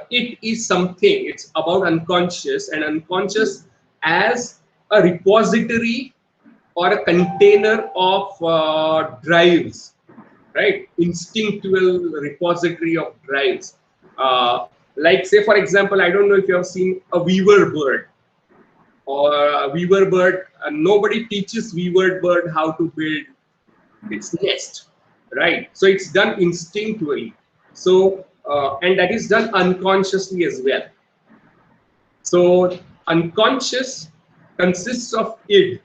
it is something, it's about unconscious, and unconscious as a repository or a container of drives, right? Instinctual repository of drives. Like say for example, I don't know if you have seen a weaver bird, or a weaver bird. Nobody teaches weaver bird how to build its nest, right? So it's done instinctually. So and that is done unconsciously as well. So unconscious consists of id,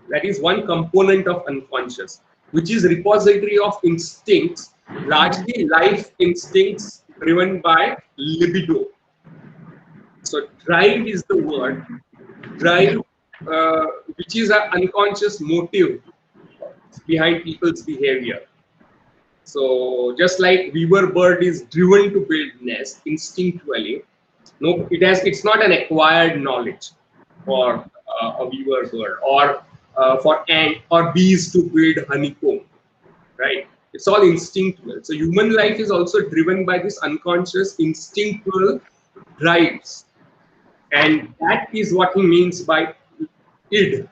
that is one component of unconscious, which is repository of instincts, largely life instincts driven by libido. So drive is the word, drive, which is an unconscious motive behind people's behavior. So just like weaver bird is driven to build nest instinctually, no, it's not an acquired knowledge for a weaver bird, or for ant or bees to build honeycomb, right? It's all instinctual. So human life is also driven by this unconscious instinctual drives, and that is what he means by id.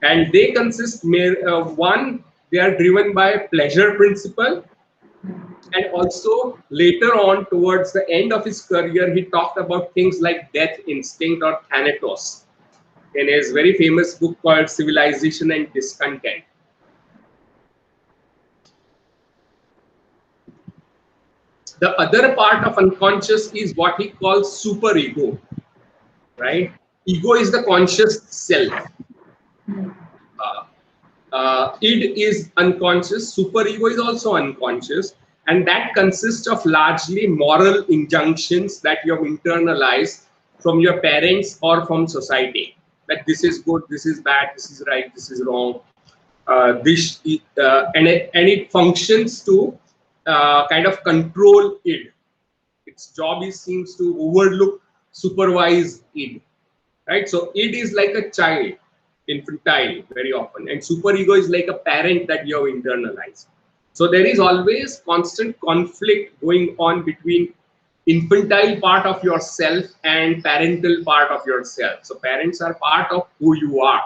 And they consist one, they are driven by pleasure principle, and also later on towards the end of his career he talked about things like death instinct or thanatos in his very famous book called Civilization and Discontent. The other part of unconscious is what he calls superego, right? Ego is the conscious self. Id is unconscious, superego is also unconscious, and that consists of largely moral injunctions that you have internalized from your parents or from society. That this is good, this is bad, this is right, this is wrong. And it functions to kind of control id. Its job seems to overlook, supervise id, right? So id is like a child, infantile very often, and superego is like a parent that you have internalized. So there is always constant conflict going on between infantile part of yourself and parental part of yourself. So parents are part of who you are,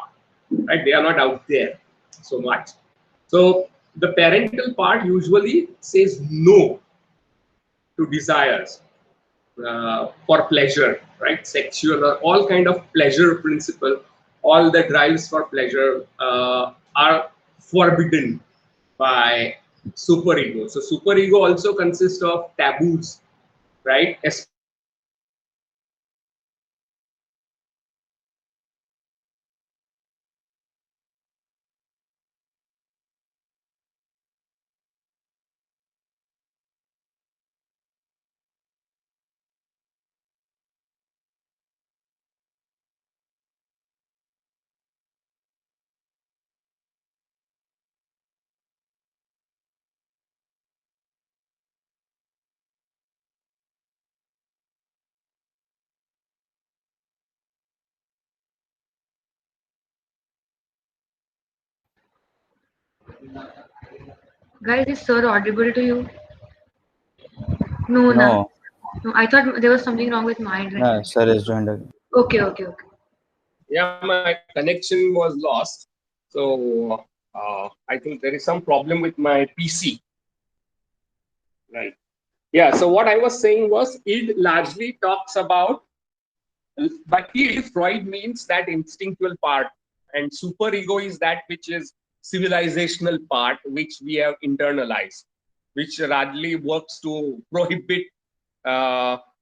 right? They are not out there so much. So the parental part usually says no to desires for pleasure, right? Sexual or all kind of pleasure principle, all the drives for pleasure are forbidden by superego. So superego also consists of taboos, right? Guys, is sir audible to you? No, na. No, No, I thought there was something wrong with mine. Right? no, sir is joined again. Okay, okay, okay. Yeah, my connection was lost. So I think there is some problem with my PC. Right. Yeah. So what I was saying was, id largely talks about, by id, Freud means that instinctual part, and superego is that which is civilizational part, which we have internalized, which largely works to prohibit,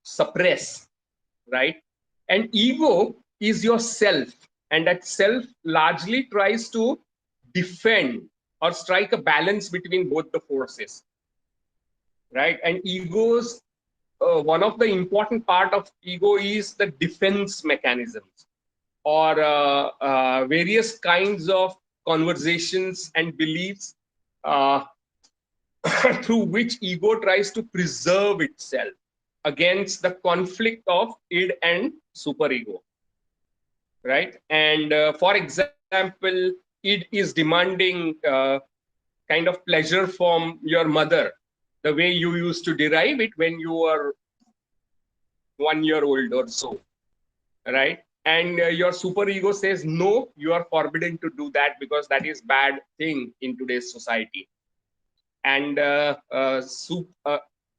suppress, right? And ego is your self, and that self largely tries to defend or strike a balance between both the forces, right? And egos, one of the important part of ego is the defense mechanisms, or various kinds of conversations and beliefs uh, through which ego tries to preserve itself against the conflict of id and superego, right? And for example, id is demanding kind of pleasure from your mother, the way you used to derive it when you were 1 year old or so, right? And your superego says, no, you are forbidden to do that because that is bad thing in today's society. And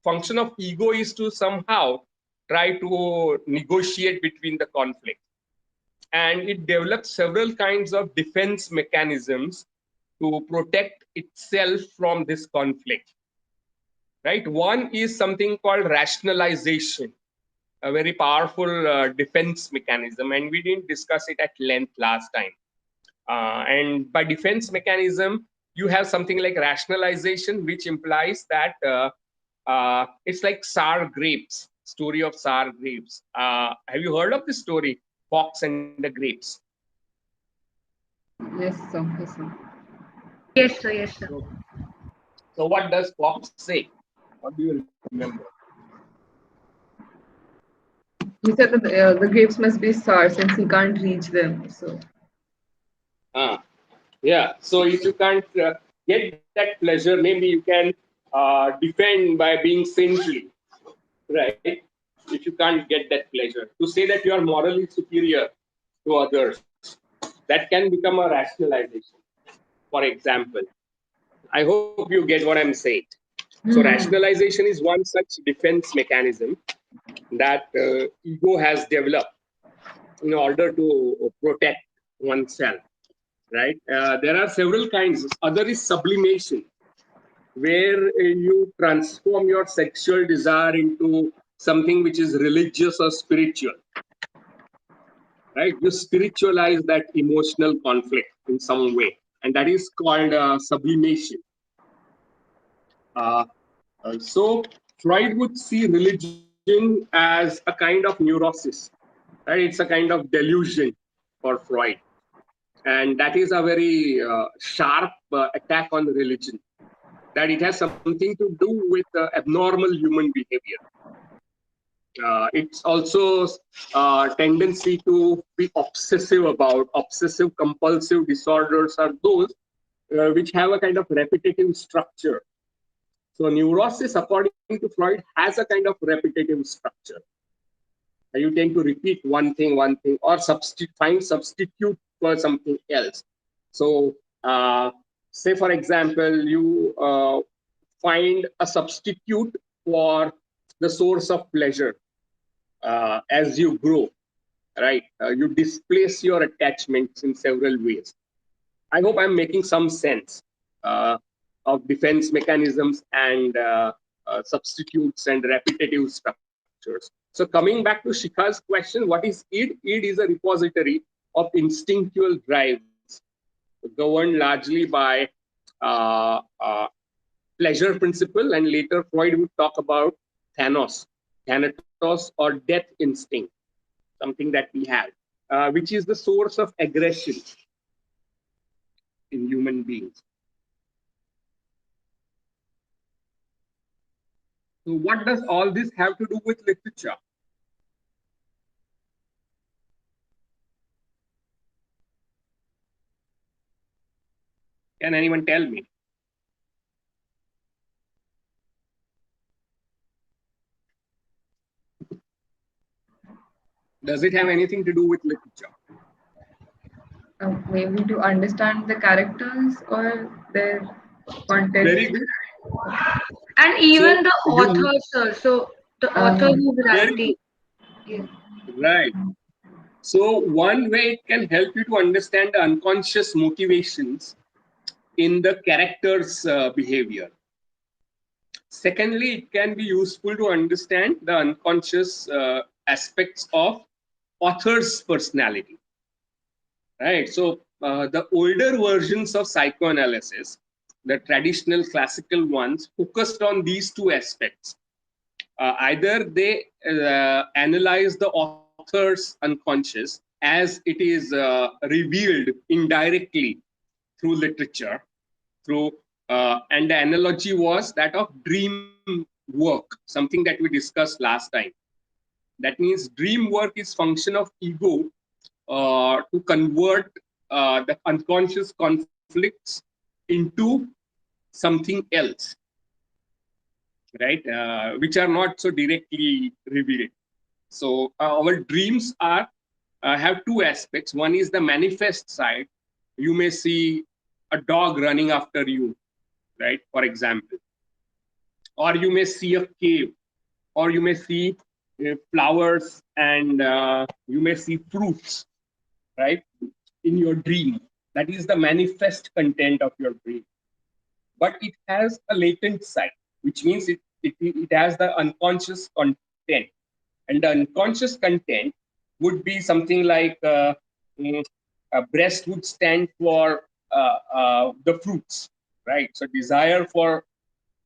function of ego is to somehow try to negotiate between the conflict. And it develops several kinds of defense mechanisms to protect itself from this conflict, right? One is something called rationalization, a very powerful defense mechanism, and we didn't discuss it at length last time. And by defense mechanism, you have something like rationalization, which implies that it's like sour grapes, story of sour grapes. Have you heard of this story, Fox and the Grapes? Yes, sir. Yes, sir. Yes, sir. Yes, sir. So what does Fox say? What do you remember? He said that the grapes must be sour since he can't reach them. So Yeah. So if you can't get that pleasure, maybe you can defend by being saintly, right? If you can't get that pleasure, to say that you are morally superior to others, that can become a rationalization. For example, I hope you get what I'm saying. So rationalization is one such defense mechanism that ego has developed in order to protect oneself, right? There are several kinds. Other is sublimation, where you transform your sexual desire into something which is religious or spiritual, right? You spiritualize that emotional conflict in some way, and that is called sublimation. So Freud would see religion as a kind of neurosis, right? It's a kind of delusion for Freud, and that is a very sharp attack on religion. That it has something to do with abnormal human behavior. It's also tendency to be obsessive compulsive disorders are those which have a kind of repetitive structure. So neurosis, according to Freud, has a kind of repetitive structure. You tend to repeat one thing, or find substitute for something else. So say, for example, you find a substitute for the source of pleasure as you grow, right? You displace your attachments in several ways. I hope I'm making some sense of defense mechanisms and substitutes and repetitive structures. So coming back to Shikha's question, what is id? Id is a repository of instinctual drives governed largely by pleasure principle, and later Freud would talk about Thanatos or death instinct, something that we have, which is the source of aggression in human beings. So what does all this have to do with literature? Can anyone tell me? Does it have anything to do with literature? maybe to understand the characters or their context. Very good. And even So, the author, sir. So the author who's very writing. good. Right. So one way it can help you to understand the unconscious motivations in the character's behavior. Secondly, it can be useful to understand the unconscious aspects of author's personality. Right. So the older versions of psychoanalysis, the traditional classical ones, focused on these two aspects. Either they analyze the author's unconscious as it is revealed indirectly through literature, and the analogy was that of dream work, something that we discussed last time. That means dream work is function of ego to convert the unconscious conflicts into something else, right? Which are not so directly revealed. So our dreams are have two aspects. One is the manifest side. You may see a dog running after you, right? For example, or you may see a cave, or you may see flowers, and you may see fruits, right? In your dream, that is the manifest content of your dream. But it has a latent side, which means it has the unconscious content. And the unconscious content would be something like a breast would stand for the fruits, right? So desire for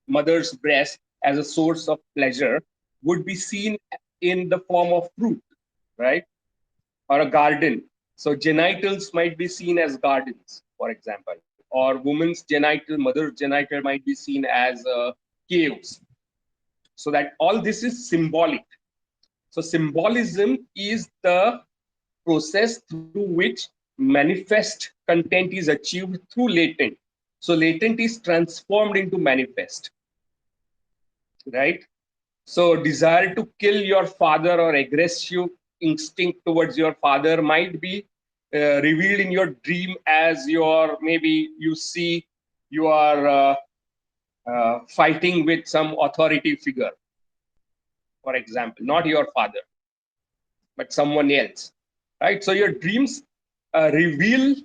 mother's breast as a source of pleasure would be seen in the form of fruit, right? Or a garden. So genitals might be seen as gardens, for example, or woman's genital, mother's genital might be seen as caves. So that all this is symbolic. So symbolism is the process through which manifest content is achieved through latent. So latent is transformed into manifest, right? So desire to kill your father or aggressive instinct towards your father might be revealed in your dream as your, maybe you see you are fighting with some authority figure, for example, not your father, but someone else, right? So your dreams reveal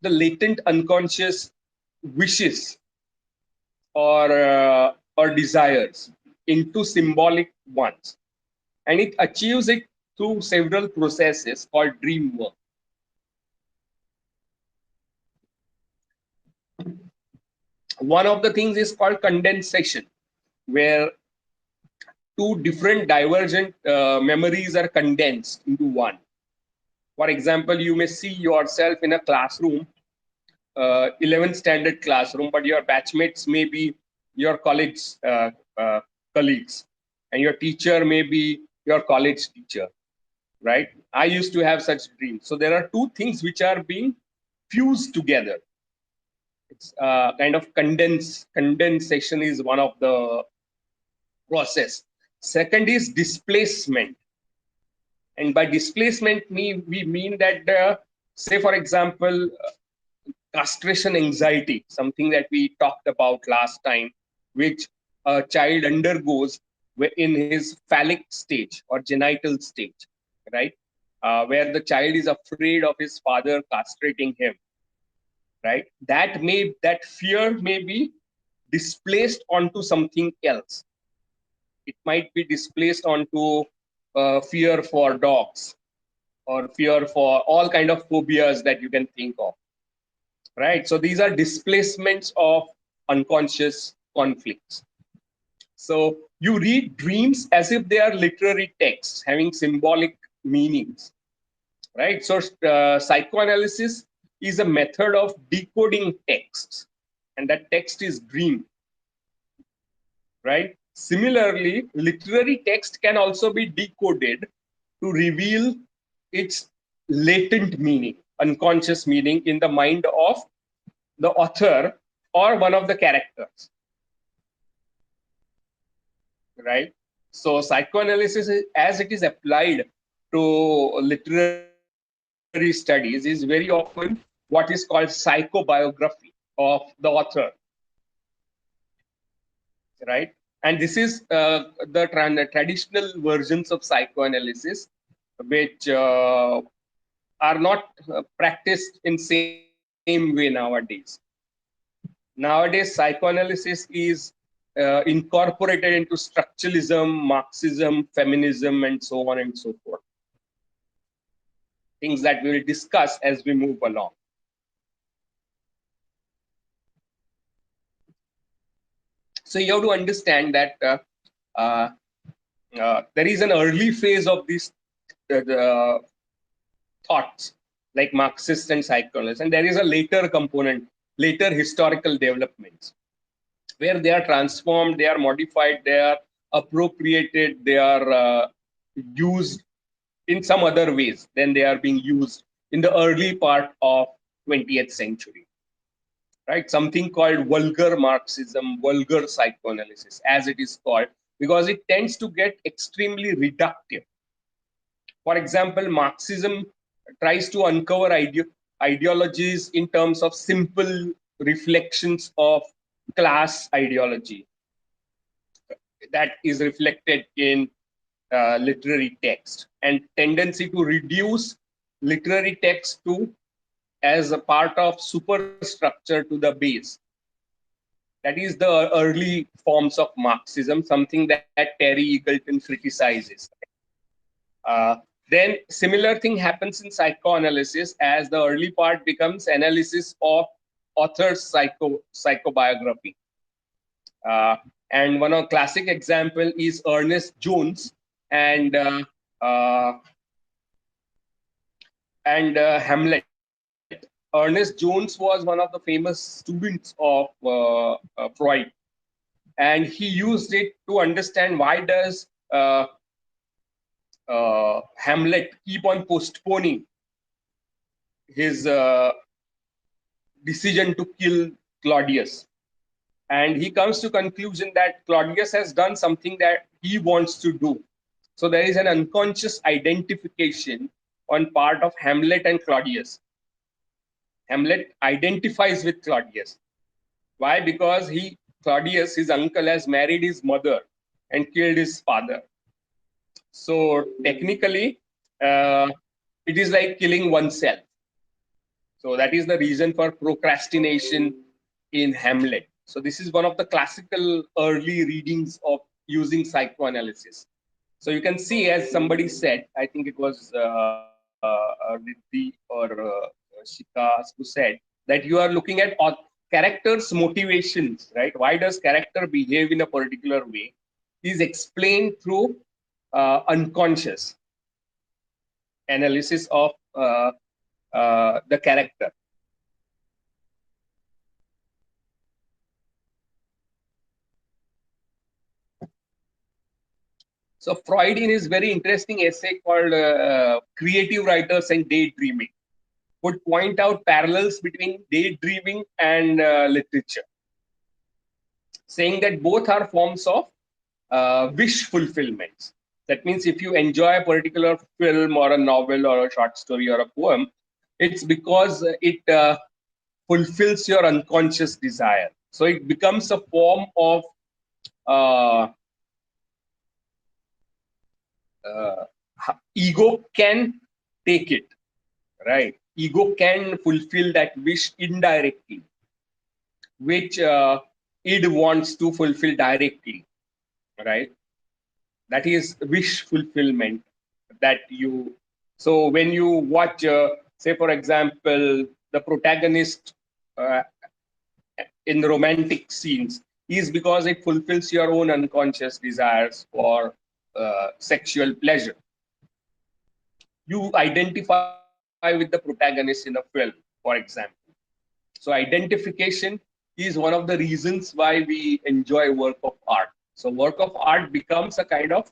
the latent unconscious wishes or desires into symbolic ones, and it achieves it through several processes called dream work. One of the things is called condensation, where two different divergent memories are condensed into one. For example, you may see yourself in a classroom, 11th standard classroom, but your batchmates may be your college colleagues, and your teacher may be your college teacher, right? I used to have such dreams. So there are two things which are being fused together. It's kind of condensation is one of the process. Second is displacement. And by displacement, we mean that, say, for example, castration anxiety, something that we talked about last time, which a child undergoes in his phallic stage or genital stage, right? Where the child is afraid of his father castrating him, right? That fear may be displaced onto something else. It might be displaced onto fear for dogs, or fear for all kind of phobias that you can think of, right? So these are displacements of unconscious conflicts. So you read dreams as if they are literary texts having symbolic meanings, right? So psychoanalysis is a method of decoding texts, and that text is dream, right? Similarly, literary text can also be decoded to reveal its latent meaning, unconscious meaning in the mind of the author or one of the characters, right? So psychoanalysis, as it is applied to literary studies, is very often what is called psychobiography of the author, right? And this is the traditional versions of psychoanalysis, which are not practiced in same way nowadays. Nowadays, psychoanalysis is incorporated into structuralism, Marxism, feminism, and so on and so forth. Things that we will discuss as we move along. So you have to understand that uh, there is an early phase of these thoughts, like Marxist and psychologists, and there is a later component, later historical developments, where they are transformed, they are modified, they are appropriated, they are used in some other ways than they are being used in the early part of 20th century, right? Something called vulgar Marxism, vulgar psychoanalysis, as it is called, because it tends to get extremely reductive. For example, Marxism tries to uncover ideologies in terms of simple reflections of class ideology that is reflected in literary text, and tendency to reduce literary text to as a part of superstructure to the base. That is the early forms of Marxism, something that Terry Eagleton criticizes. Then similar thing happens in psychoanalysis, as the early part becomes analysis of author's psychobiography. And one of classic example is Ernest Jones and Hamlet. Ernest Jones was one of the famous students of Freud, and he used it to understand why does Hamlet keep on postponing his decision to kill Claudius. And he comes to conclusion that Claudius has done something that he wants to do. So there is an unconscious identification on part of Hamlet and Claudius. Hamlet identifies with Claudius. Why? Because Claudius, his uncle, has married his mother and killed his father. So technically, it is like killing oneself. So that is the reason for procrastination in Hamlet. So this is one of the classical early readings of using psychoanalysis. So you can see, as somebody said, I think it was Riddhi or Shika who said that you are looking at characters' motivations, right? Why does character behave in a particular way? Is explained through unconscious analysis of the character. So Freud, in his very interesting essay called Creative Writers and Daydreaming, would point out parallels between daydreaming and literature, saying that both are forms of wish fulfillments. That means if you enjoy a particular film or a novel or a short story or a poem, it's because it fulfills your unconscious desire. So it becomes a form of ego can take it, right? Ego can fulfill that wish indirectly, which id wants to fulfill directly, right? That is wish fulfillment that you. So when you watch, say for example, the protagonist in romantic scenes, is because it fulfills your own unconscious desires for sexual pleasure. You identify with the protagonist in a film, for example. So identification is one of the reasons why we enjoy work of art. So work of art becomes a kind of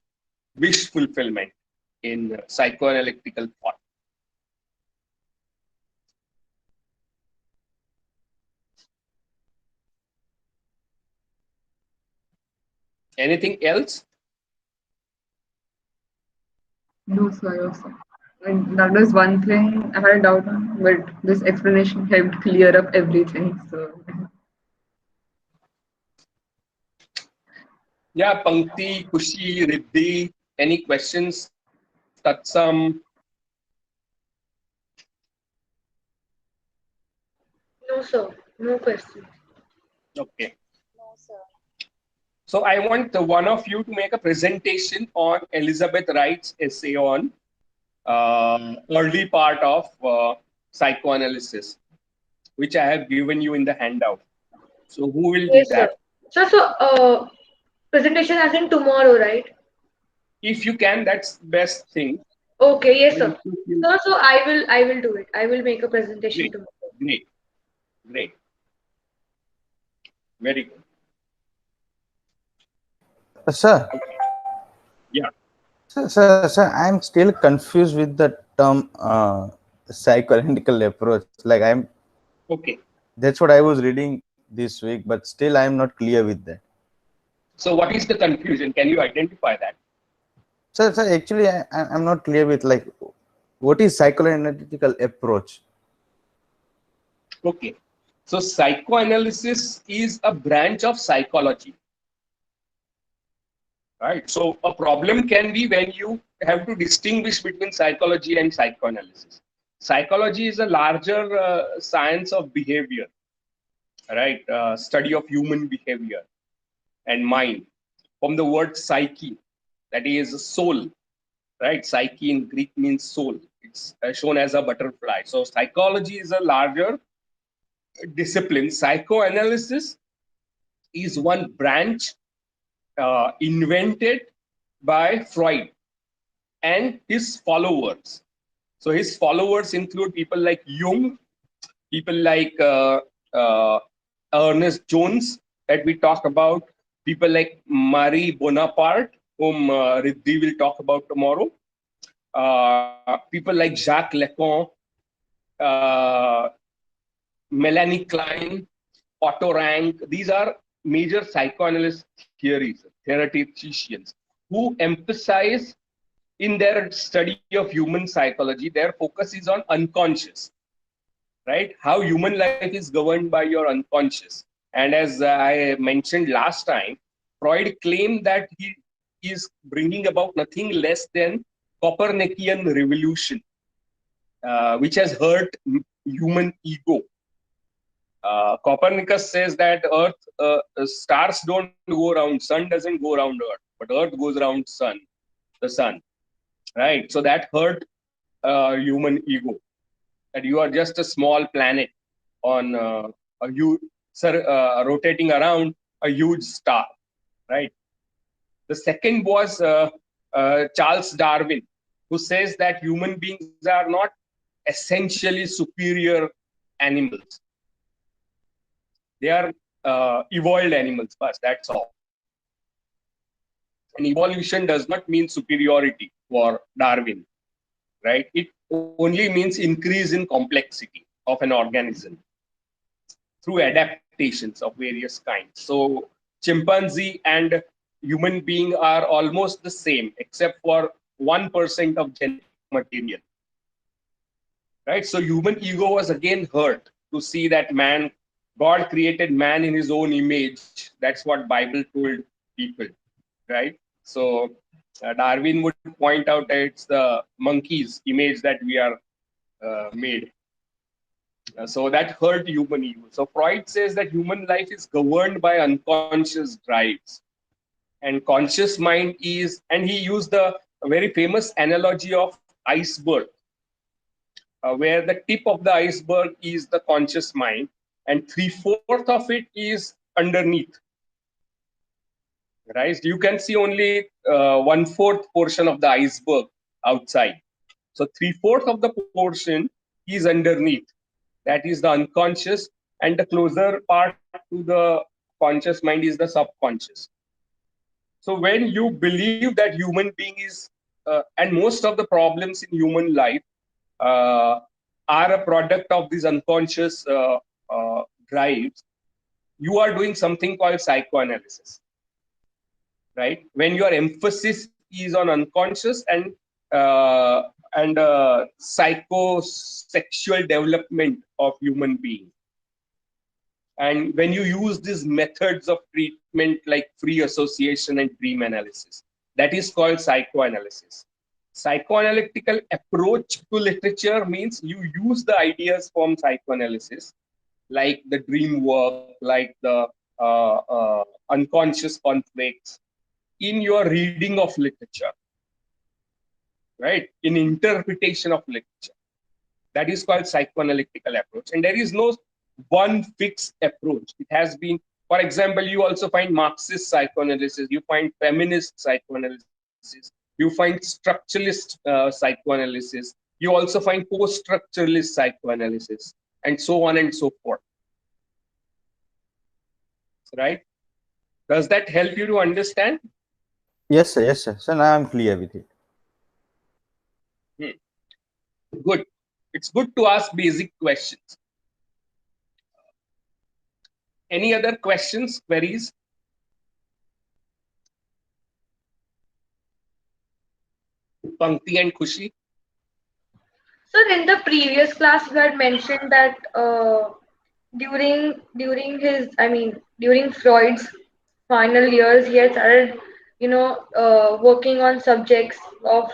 wish fulfillment in psychoanalytical thought. Anything else? No, sir. No, sir. And that was one thing I had a doubt on, but this explanation helped clear up everything. So Yeah, Pankti, Kushi, Riddhi, any questions? Tatsam? No, sir. No question. Okay. So I want one of you to make a presentation on Elizabeth Wright's essay on early part of psychoanalysis, which I have given you in the handout. So who will do Yes, sir. that? So, presentation as in tomorrow, right? If you can, that's the best thing. Okay, yes, Then sir. So I will do it. I will make a presentation great, tomorrow. great, great, very good. Sir, Yeah. sir, I'm still confused with the term psychoanalytical approach. Like Okay. that's what I was reading this week, but still I'm not clear with that. So what is the confusion? Can you identify that? Sir, actually, I'm not clear with like what is psychoanalytical approach. Okay. So psychoanalysis is a branch of psychology, right? So a problem can be when you have to distinguish between psychology and psychoanalysis. Psychology is a larger science of behavior, right? Study of human behavior and mind, from the word psyche, that is soul, right? Psyche in Greek means soul. It's shown as a butterfly. So psychology is a larger discipline. Psychoanalysis is one branch invented by Freud and his followers. So his followers include people like Jung, people like Ernest Jones that we talk about, people like Marie Bonaparte, whom Riddhi will talk about tomorrow, people like Jacques Lacan, uh, Melanie Klein, Otto Rank. These are major psychoanalyst theories, theoreticians, who emphasize in their study of human psychology, their focus is on unconscious, right? How human life is governed by your unconscious. And as I mentioned last time, Freud claimed that he is bringing about nothing less than Copernican revolution, which has hurt human ego. Copernicus says that Earth, stars don't go around, sun doesn't go around Earth, but Earth goes around the sun, right? So that hurt human ego. That you are just a small planet on a huge, rotating around a huge star, right? The second was Charles Darwin, who says that human beings are not essentially superior animals. They are evolved animals first, that's all. And evolution does not mean superiority for Darwin, right? It only means increase in complexity of an organism through adaptations of various kinds. So chimpanzee and human being are almost the same, except for 1% of genetic material, right? So human ego was again hurt to see that man, God created man in his own image. That's what Bible told people, right? So Darwin would point out that it's the monkey's image that we are made. So that hurt human ego. So Freud says that human life is governed by unconscious drives. And conscious mind is, and he used the very famous analogy of iceberg, where the tip of the iceberg is the conscious mind, and 3/4 of it is underneath. Right? You can see only 1/4 portion of the iceberg outside. So 3/4 of the portion is underneath. That is the unconscious, and the closer part to the conscious mind is the subconscious. So when you believe that human being is, and most of the problems in human life uh, are a product of these unconscious drives, you are doing something called psychoanalysis, right? When your emphasis is on unconscious uh, and psychosexual development of human being. And when you use these methods of treatment like free association and dream analysis, that is called psychoanalysis. Psychoanalytical approach to literature means you use the ideas from psychoanalysis, like the dream work, like the unconscious conflicts, in your reading of literature, right? In interpretation of literature. That is called psychoanalytical approach. And there is no one fixed approach. It has been, for example, you also find Marxist psychoanalysis, you find feminist psychoanalysis, you find structuralist psychoanalysis, you also find post-structuralist psychoanalysis, and so on and so forth. Right? Does that help you to understand? Yes, sir. Yes, sir. So now I'm clear with it. Good. It's good to ask basic questions. Any other questions, queries? Pankti and Khushi? So in the previous class, you had mentioned that during his, I mean, during Freud's final years, he had started, working on subjects of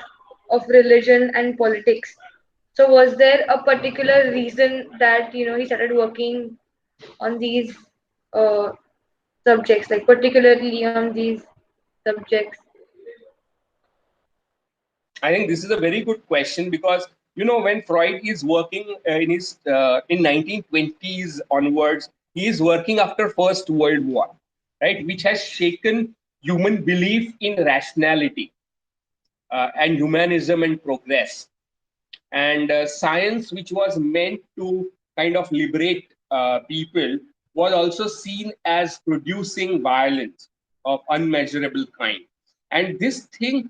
religion and politics. So was there a particular reason that he started working on these uh, subjects, like particularly on these subjects? I think this is a very good question because when Freud is working in 1920s onwards, he is working after First World War, right, which has shaken human belief in rationality and humanism and progress. And science, which was meant to kind of liberate people, was also seen as producing violence of unmeasurable kind. And this thing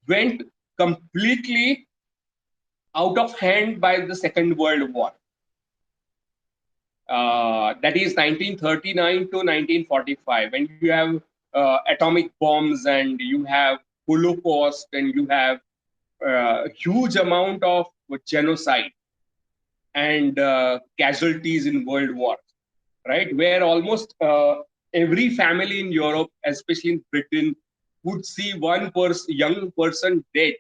went completely out of hand by the Second World War. That is 1939 to 1945, and you have atomic bombs, and you have Holocaust, and you have huge amount of genocide and casualties in world war, right, where almost every family in Europe, especially in Britain, would see young person dead,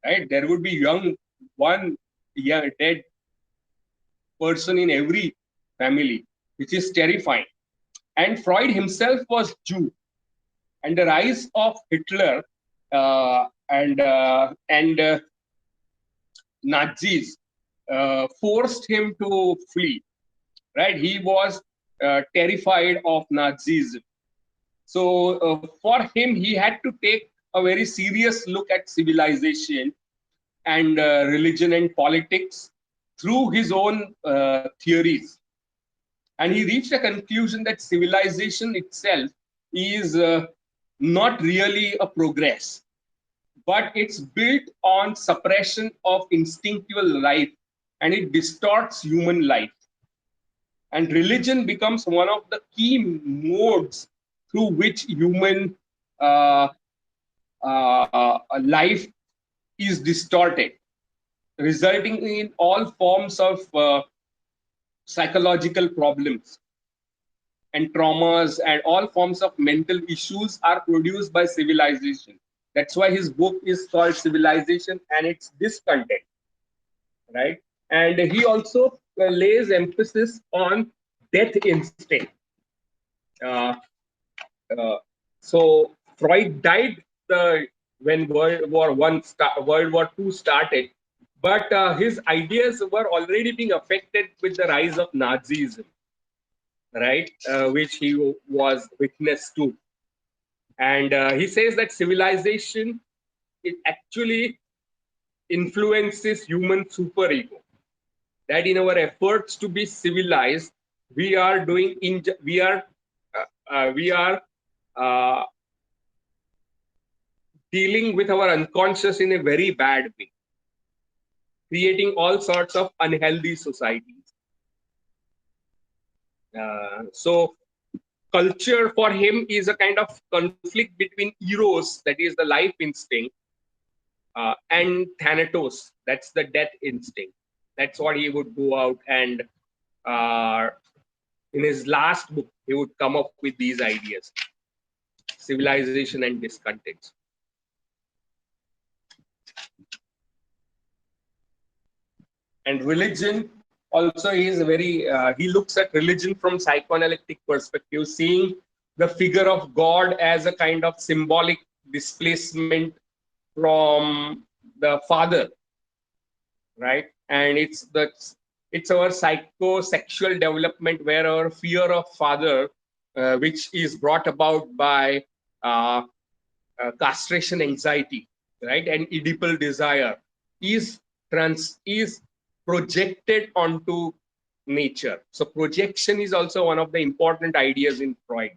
right? There would be one young dead person in every family, which is terrifying. And Freud himself was Jew, and the rise of Hitler and Nazis forced him to flee. Right, he was terrified of Nazism. So for him, he had to take a very serious look at civilization and religion and politics through his own theories. And he reached a conclusion that civilization itself is not really a progress, but it's built on suppression of instinctual life, and it distorts human life. And religion becomes one of the key modes through which human life is distorted, resulting in all forms of psychological problems and traumas, and all forms of mental issues are produced by civilization. That's why his book is called Civilization and its Discontent, right? And he also lays emphasis on death instinct. Uh, so Freud died when World War II started, but his ideas were already being affected with the rise of Nazism, right? Which he was witness to, and he says that civilization, it actually influences human superego. That in our efforts to be civilized, we are doing we are uh, dealing with our unconscious in a very bad way, creating all sorts of unhealthy societies. So culture for him is a kind of conflict between eros, that is the life instinct, and thanatos, that's the death instinct. That's what he would go out and in his last book, he would come up with these ideas: civilization and discontent. And religion also is very, he looks at religion from psychoanalytic perspective, seeing the figure of God as a kind of symbolic displacement from the father, right? And it's our psychosexual development where our fear of father, which is brought about by castration anxiety, right, and Oedipal desire, is projected onto nature. So projection is also one of the important ideas in Freud.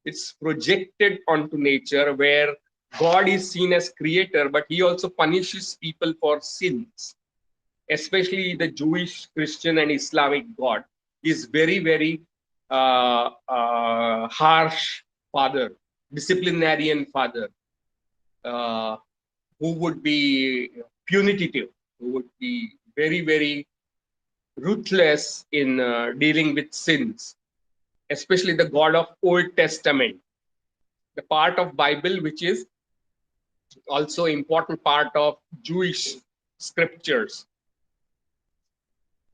It's projected onto nature, where God is seen as creator, but he also punishes people for sins. Especially the Jewish, Christian, and Islamic God is very, very harsh father, disciplinarian father. who would be punitive, who would be very, very ruthless in dealing with sins, especially the God of Old Testament, the part of Bible which is also important part of Jewish scriptures,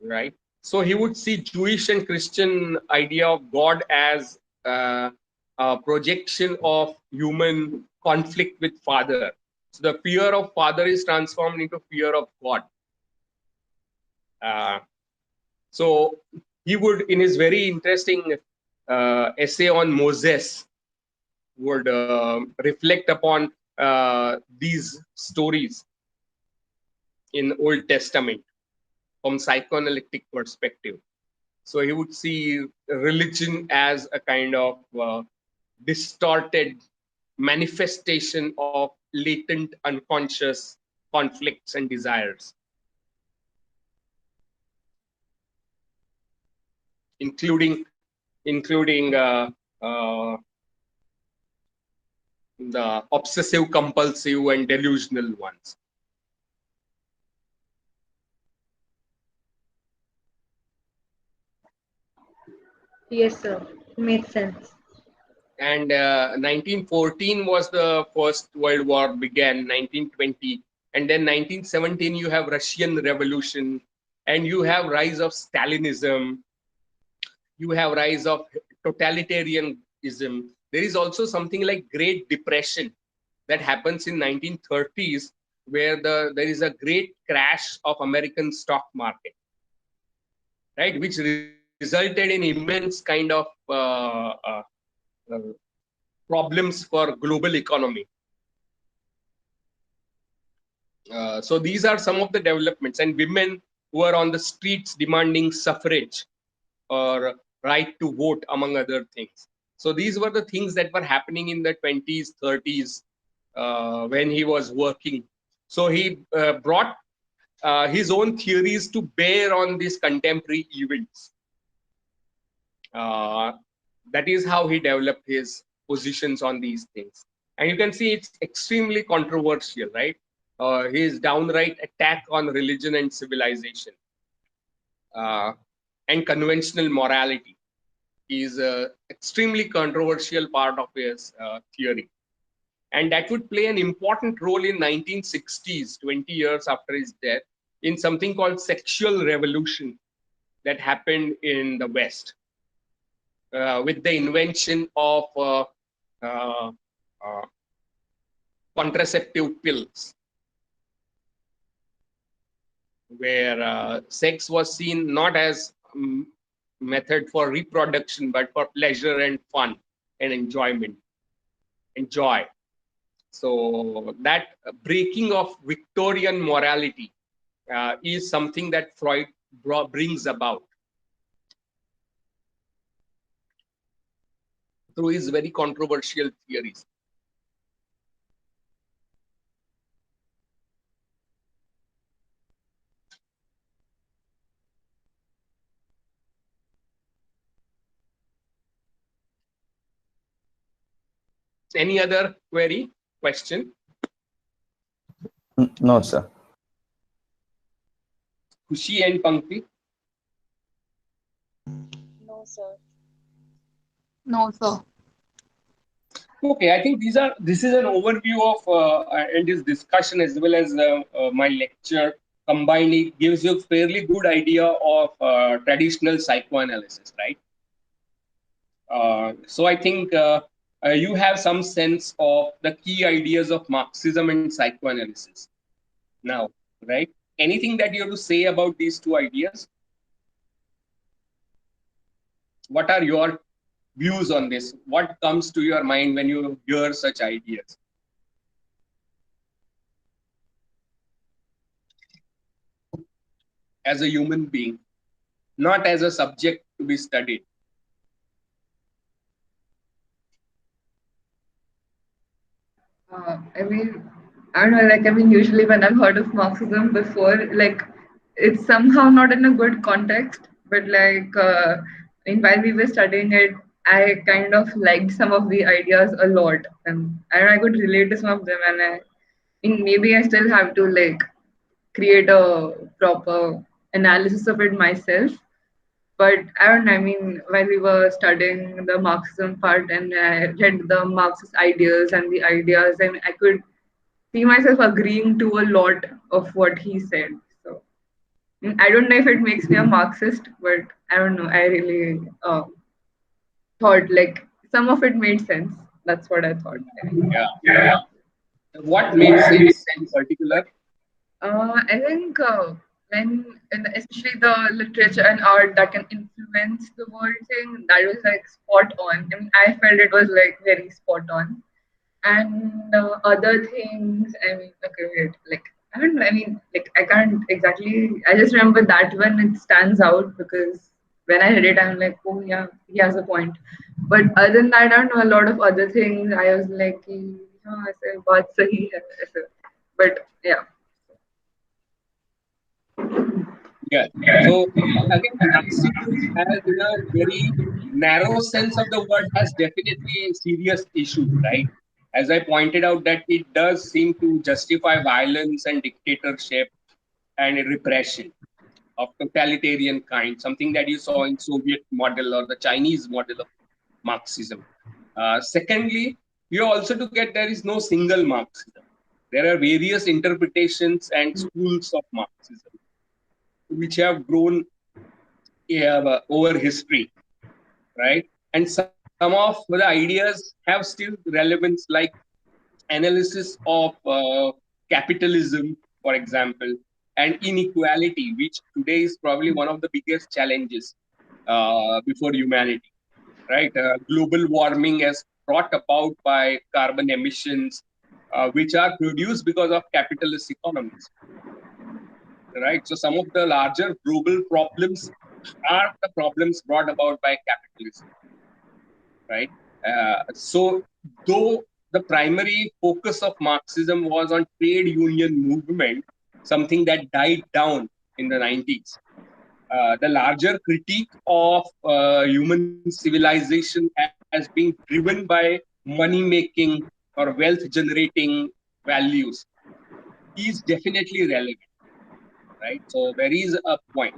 right? So he would see Jewish and Christian idea of God as a projection of human conflict with Father. So the fear of Father is transformed into fear of God. So he would, in his very interesting essay on Moses, would reflect upon these stories in Old Testament from psychoanalytic perspective. So he would see religion as a kind of distorted manifestation of latent unconscious conflicts and desires, including the obsessive compulsive and delusional ones. Yes, sir. Makes sense. And 1914 was the first world war began, 1920, and then 1917 you have Russian Revolution, and you have rise of Stalinism, you have rise of totalitarianism. There is also something like Great Depression that happens in 1930s, where there is a great crash of American stock market, right, which resulted in immense kind of uh, problems for global economy. So these are some of the developments, and women who are on the streets demanding suffrage or right to vote, among other things. So these were the things that were happening in the 20s, 30s when he was working. So he brought his own theories to bear on these contemporary events. That is how he developed his positions on these things. And you can see it's extremely controversial, right? His downright attack on religion and civilization and conventional morality is an extremely controversial part of his theory. And that would play an important role in 1960s, 20 years after his death, in something called sexual revolution that happened in the West. With the invention of uh, contraceptive pills, where sex was seen not as method for reproduction, but for pleasure and fun and enjoyment and joy. So that breaking of Victorian morality is something that Freud brings about through his very controversial theories. Any other query, question? No, sir. Khushi and Pankti? No, sir. No, sir. Okay, I think this is an overview of and this discussion as well as my lecture combined gives you a fairly good idea of traditional psychoanalysis, right? So I think you have some sense of the key ideas of Marxism and psychoanalysis now, right? Anything that you have to say about these two ideas? What are your views on this? What comes to your mind when you hear such ideas? As a human being, not as a subject to be studied. I mean, I don't know, like, I mean, usually when I've heard of Marxism before, like, it's somehow not in a good context, but like, while we were studying it, I kind of liked some of the ideas a lot. And I could relate to some of them, and maybe I still have to like create a proper analysis of it myself. But I don't know, I mean, while we were studying the Marxism part and I read the Marxist ideas and the ideas, and I could see myself agreeing to a lot of what he said. So I don't know if it makes me a Marxist, but I don't know. I really thought like some of it made sense. That's what I thought. Yeah. What made sense in particular? I think especially the literature and art that can influence the world thing, that was like spot on. I mean, I felt it was like very spot on. And other things, I mean, okay, wait, like, I don't know, I mean, like, I can't exactly, I just remember that one, it stands out because when I read it, I'm like, oh, yeah, he has a point. But other than that, I don't know, a lot of other things, I was like, yeah, ऐसे बात सही है, ऐसे. But yeah. Yeah. So again, Marxism has, in a very narrow sense of the word, has definitely serious issues, right? As I pointed out, that it does seem to justify violence and dictatorship and repression of totalitarian kind, something that you saw in Soviet model or the Chinese model of Marxism. Secondly, you also to get there is no single Marxism. There are various interpretations and schools of Marxism which have grown over history, right? And some of the ideas have still relevance, like analysis of capitalism, for example, and inequality, which today is probably one of the biggest challenges before humanity, right? Global warming as brought about by carbon emissions, which are produced because of capitalist economies, right? So some of the larger global problems are the problems brought about by capitalism, right? So though the primary focus of Marxism was on trade union movement, something that died down in the 90s, the larger critique of human civilization as being driven by money making or wealth generating values is definitely relevant, right? So there is a point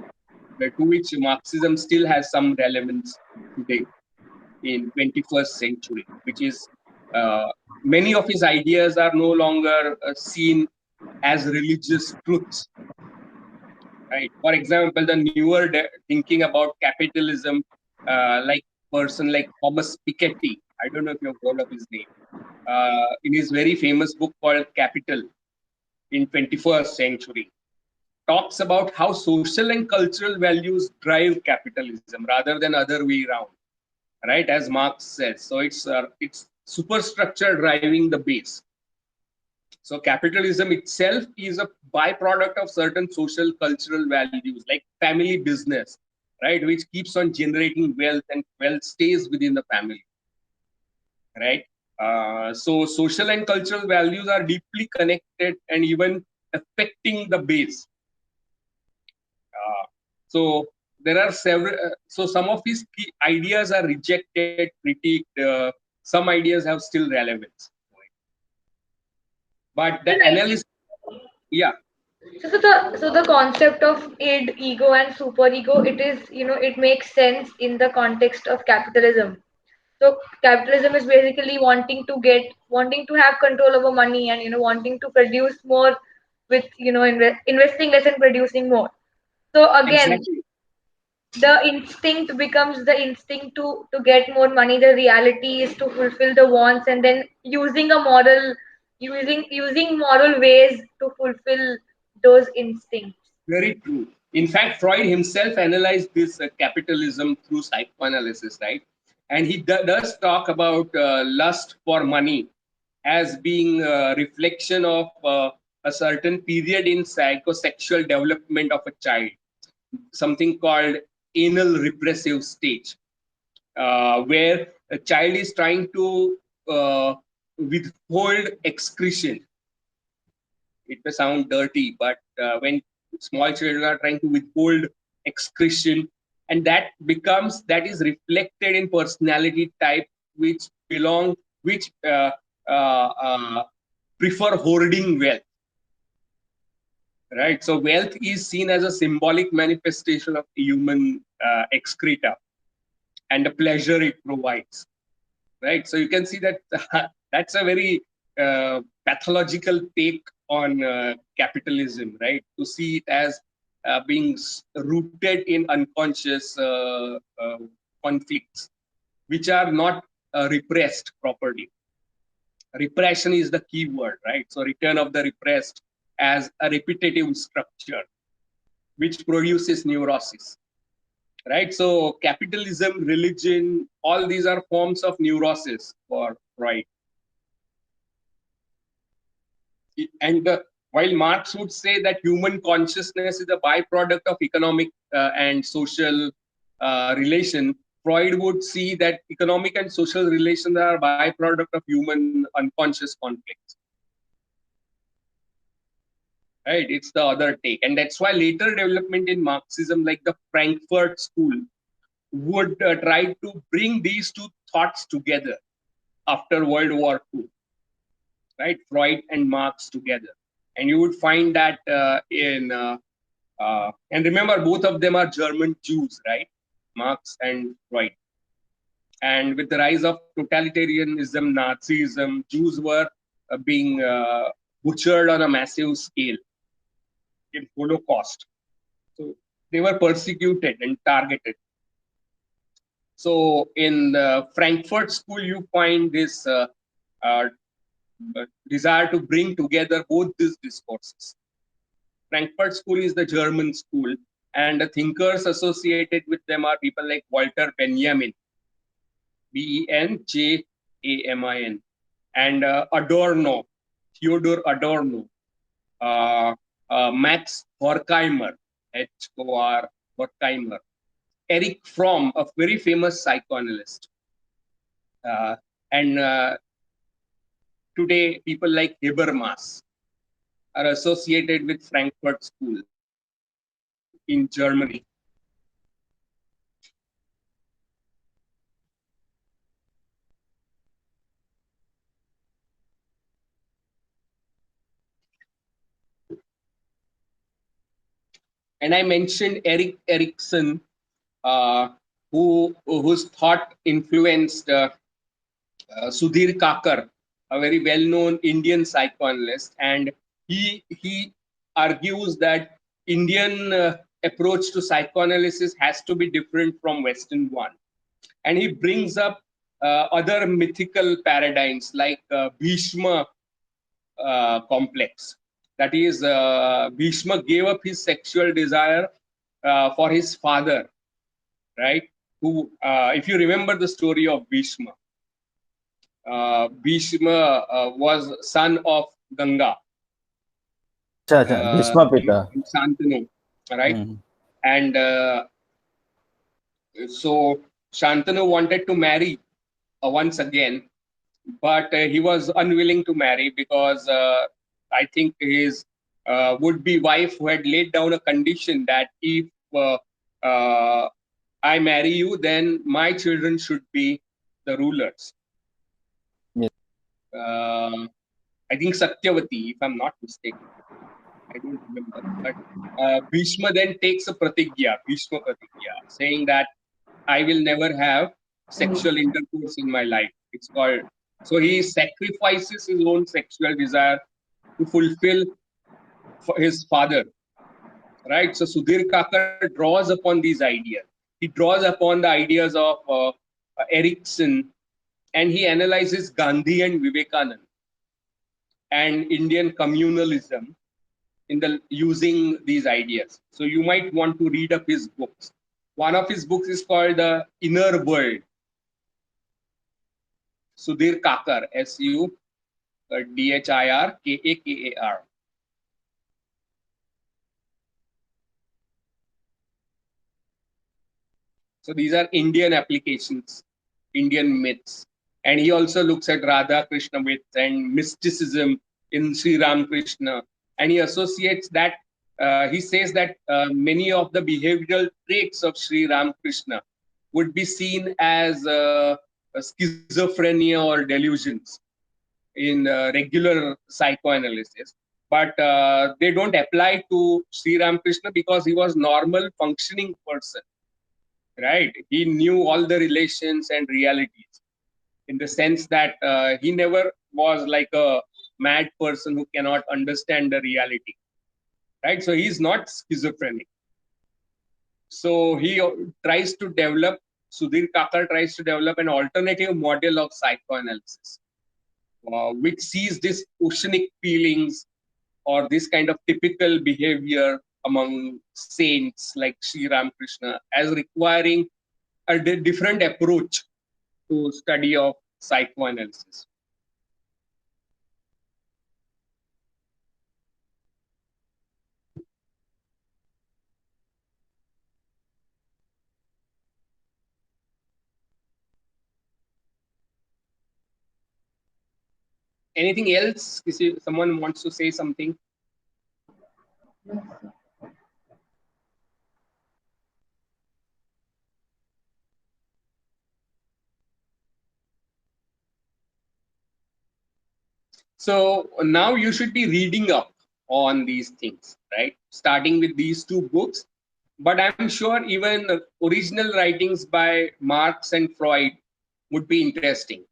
to which Marxism still has some relevance today in 21st century, which is many of his ideas are no longer seen as religious truths, right? For example, the newer thinking about capitalism, like person like Thomas Piketty, I don't know if you've heard of his name, in his very famous book called Capital in 21st century, talks about how social and cultural values drive capitalism rather than other way around, right? As Marx says. So it's superstructure driving the base. So capitalism itself is a byproduct of certain social cultural values like family business, right? Which keeps on generating wealth and wealth stays within the family, right? So social and cultural values are deeply connected and even affecting the base. So there are several. So some of his key ideas are rejected, critiqued. Some ideas have still relevance, but the analysis, yeah, So the concept of id, ego, and superego, it is, it makes sense in the context of capitalism. So capitalism is basically wanting to have control over money, and wanting to produce more with investing less and producing more. So again, exactly. the instinct becomes the instinct to get more money. The reality is to fulfill the wants, and then using moral ways to fulfill those instincts. Very true. In fact, Freud himself analyzed this capitalism through psychoanalysis, right? And he does talk about lust for money as being a reflection of a certain period in psychosexual development of a child, something called anal repressive stage, where a child is trying to withhold excretion. It may sound dirty, but when small children are trying to withhold excretion, and that is reflected in personality type, which belong, which uh, uh, prefer hoarding wealth. Right, so wealth is seen as a symbolic manifestation of human excreta and the pleasure it provides. Right, so you can see that that's a very pathological take on capitalism, right? To see it as being rooted in unconscious conflicts, which are not repressed properly. Repression is the key word, right? So return of the repressed as a repetitive structure, which produces neurosis, right? So capitalism, religion, all these are forms of neurosis for Freud. And while Marx would say that human consciousness is a byproduct of economic and social relation, Freud would see that economic and social relations are a byproduct of human unconscious conflicts. Right, it's the other take, and that's why later development in Marxism, like the Frankfurt School, would try to bring these two thoughts together after World War II, right? Freud and Marx together, and you would find that and remember, both of them are German Jews, right? Marx and Freud. And with the rise of totalitarianism, Nazism, Jews were being butchered on a massive scale in Holocaust. So they were persecuted and targeted. So in the Frankfurt School, you find this desire to bring together both these discourses. Frankfurt School is the German school, and the thinkers associated with them are people like Walter Benjamin, Benjamin, and Adorno, Theodor Adorno, Max Horkheimer, H-O-R Horkheimer, Erich Fromm, a very famous psychoanalyst, and today people like Habermas are associated with Frankfurt School in Germany. And I mentioned Erik Erikson, whose thought influenced Sudhir Kakar, a very well-known Indian psychoanalyst, and he argues that Indian approach to psychoanalysis has to be different from Western one, and he brings up other mythical paradigms like Bhishma complex. That is, Bhishma gave up his sexual desire for his father, right? Who, if you remember the story of Bhishma, Bhishma was son of Ganga. Bhishma Pita. Shantanu, right? And so Shantanu wanted to marry once again, but he was unwilling to marry because I think his would-be wife who had laid down a condition that if I marry you, then my children should be the rulers. Yes. I think Satyavati, if I'm not mistaken. I don't remember. But Bhishma then takes a pratigya, Bhishma pratigya, saying that I will never have sexual intercourse in my life. It's called. So he sacrifices his own sexual desire to fulfill his father. Right. So Sudhir Kakar draws upon these ideas. He draws upon the ideas of Erikson, and he analyzes Gandhi and Vivekananda and Indian communalism in the using these ideas. So you might want to read up his books. One of his books is called The Inner World. Sudhir Kakar, Sudhirkakar. So these are Indian applications, Indian myths. And he also looks at Radha Krishna myths and mysticism in Sri Ramakrishna. And he associates that, he says that many of the behavioral traits of Sri Ramakrishna would be seen as schizophrenia or delusions in regular psychoanalysis, but they don't apply to Sri Ramakrishna because he was normal functioning person, right? He knew all the relations and realities, in the sense that he never was like a mad person who cannot understand the reality, right? So he's not schizophrenic. So he tries to develop, Sudhir Kakar tries to develop an alternative model of psychoanalysis, which sees this oceanic feelings or this kind of typical behavior among saints like Sri Ramakrishna as requiring a different approach to study of psychoanalysis. Anything else? Someone wants to say something? So now you should be reading up on these things, right? Starting with these two books. But I'm sure even original writings by Marx and Freud would be interesting,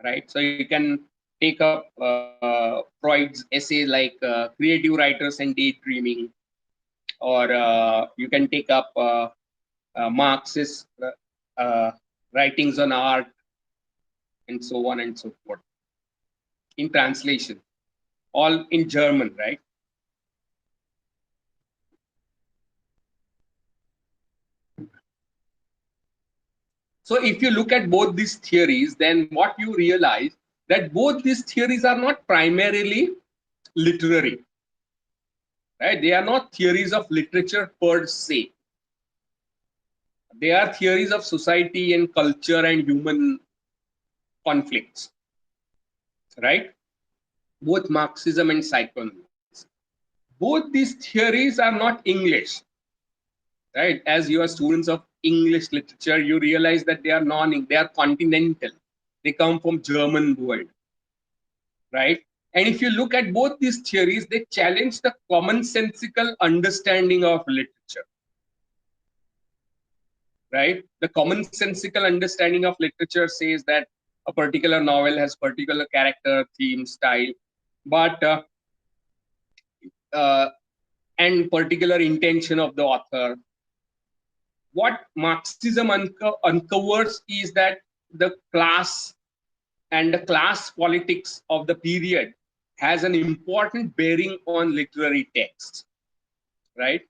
right? So you can take up Freud's essay like Creative Writers and Daydreaming, or you can take up Marx's writings on art, and so on and so forth, in translation, all in German, right? So if you look at both these theories, then what you realize that both these theories are not primarily literary, right? They are not theories of literature per se. They are theories of society and culture and human conflicts, right? Both Marxism and psychoanalysis. Both these theories are not English, right? As you are students of English literature, you realize that they are continental. They come from German world, right? And if you look at both these theories, they challenge the commonsensical understanding of literature, right? The commonsensical understanding of literature says that a particular novel has particular character, theme, style, but uh, and particular intention of the author. What Marxism uncovers is that the class and the class politics of the period has an important bearing on literary texts, right?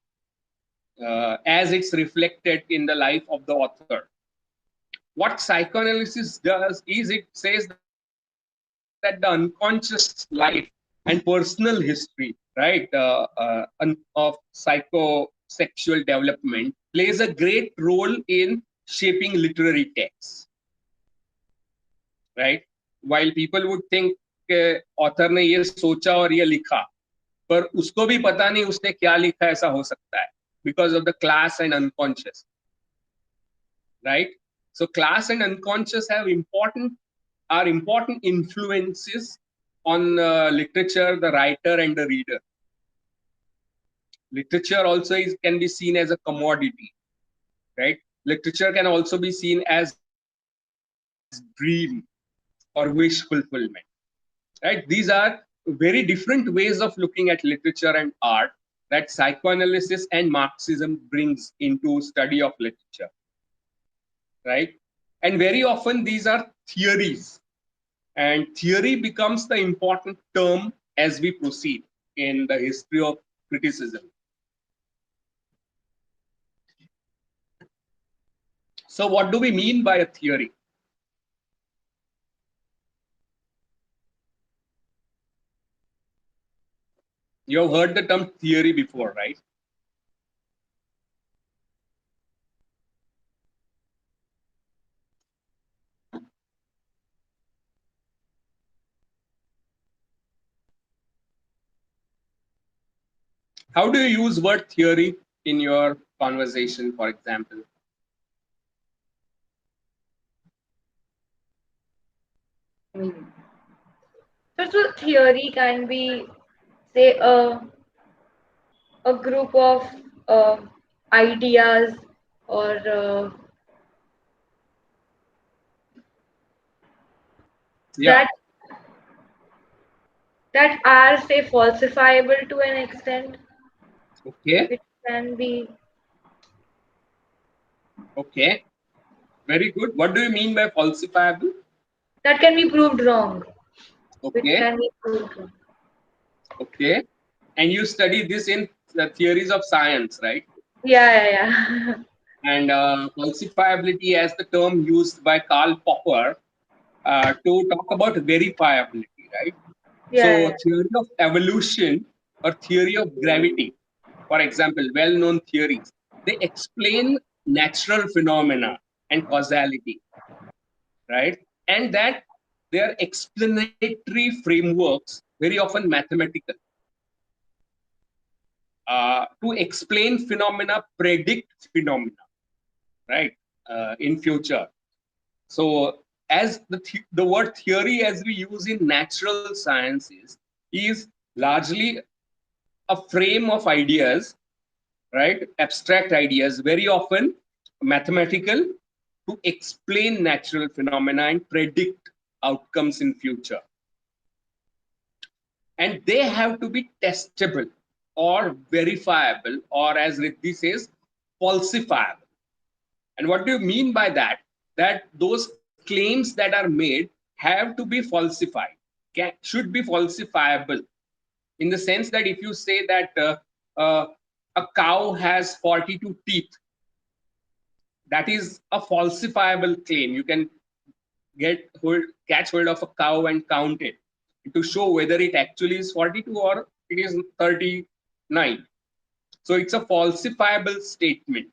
As it's reflected in the life of the author. What psychoanalysis does is it says that the unconscious life and personal history, right, of psychosexual development plays a great role in shaping literary texts, right? While people would think author ने ये सोचा और ये लिखा, पर उसको भी पता नहीं उसने क्या लिखा, ऐसा हो सकता है, because of the class and unconscious, right? So class and unconscious are important influences on literature, the writer and the reader. Literature also can be seen as a commodity, right? Literature can also be seen as dream or wish fulfillment, right? These are very different ways of looking at literature and art that psychoanalysis and Marxism brings into study of literature, right? And very often these are theories, and theory becomes the important term as we proceed in the history of criticism. So what do we mean by a theory? You have heard the term theory before, right? How do you use word theory in your conversation, for example? So theory can be, say, a group of uh, ideas or Yeah. that that are, say, falsifiable to an extent. Okay. It can be Okay. Very good. What do you mean by falsifiable? that can be proved wrong. Which Okay. can be proved wrong. Okay. And you study this in the theories of science, right? Yeah, yeah, yeah. And falsifiability as the term used by Karl Popper to talk about verifiability, right? Yeah, So, yeah. theory of evolution or theory of gravity, for example, well-known theories, they explain natural phenomena and causality, right? And that they are explanatory frameworks, very often mathematical, to explain phenomena, predict phenomena, right? In future. So, as the word theory as we use in natural sciences is largely a frame of ideas, right? Abstract ideas, very often mathematical, to explain natural phenomena and predict outcomes in future. And they have to be testable or verifiable, or as Riddhi says, falsifiable. And what do you mean by that? That those claims that are made have to be falsified, should be falsifiable, in the sense that if you say that uh, a cow has 42 teeth, that is a falsifiable claim. You can catch hold of a cow and count it to show whether it actually is 42 or it is 39. So it's a falsifiable statement.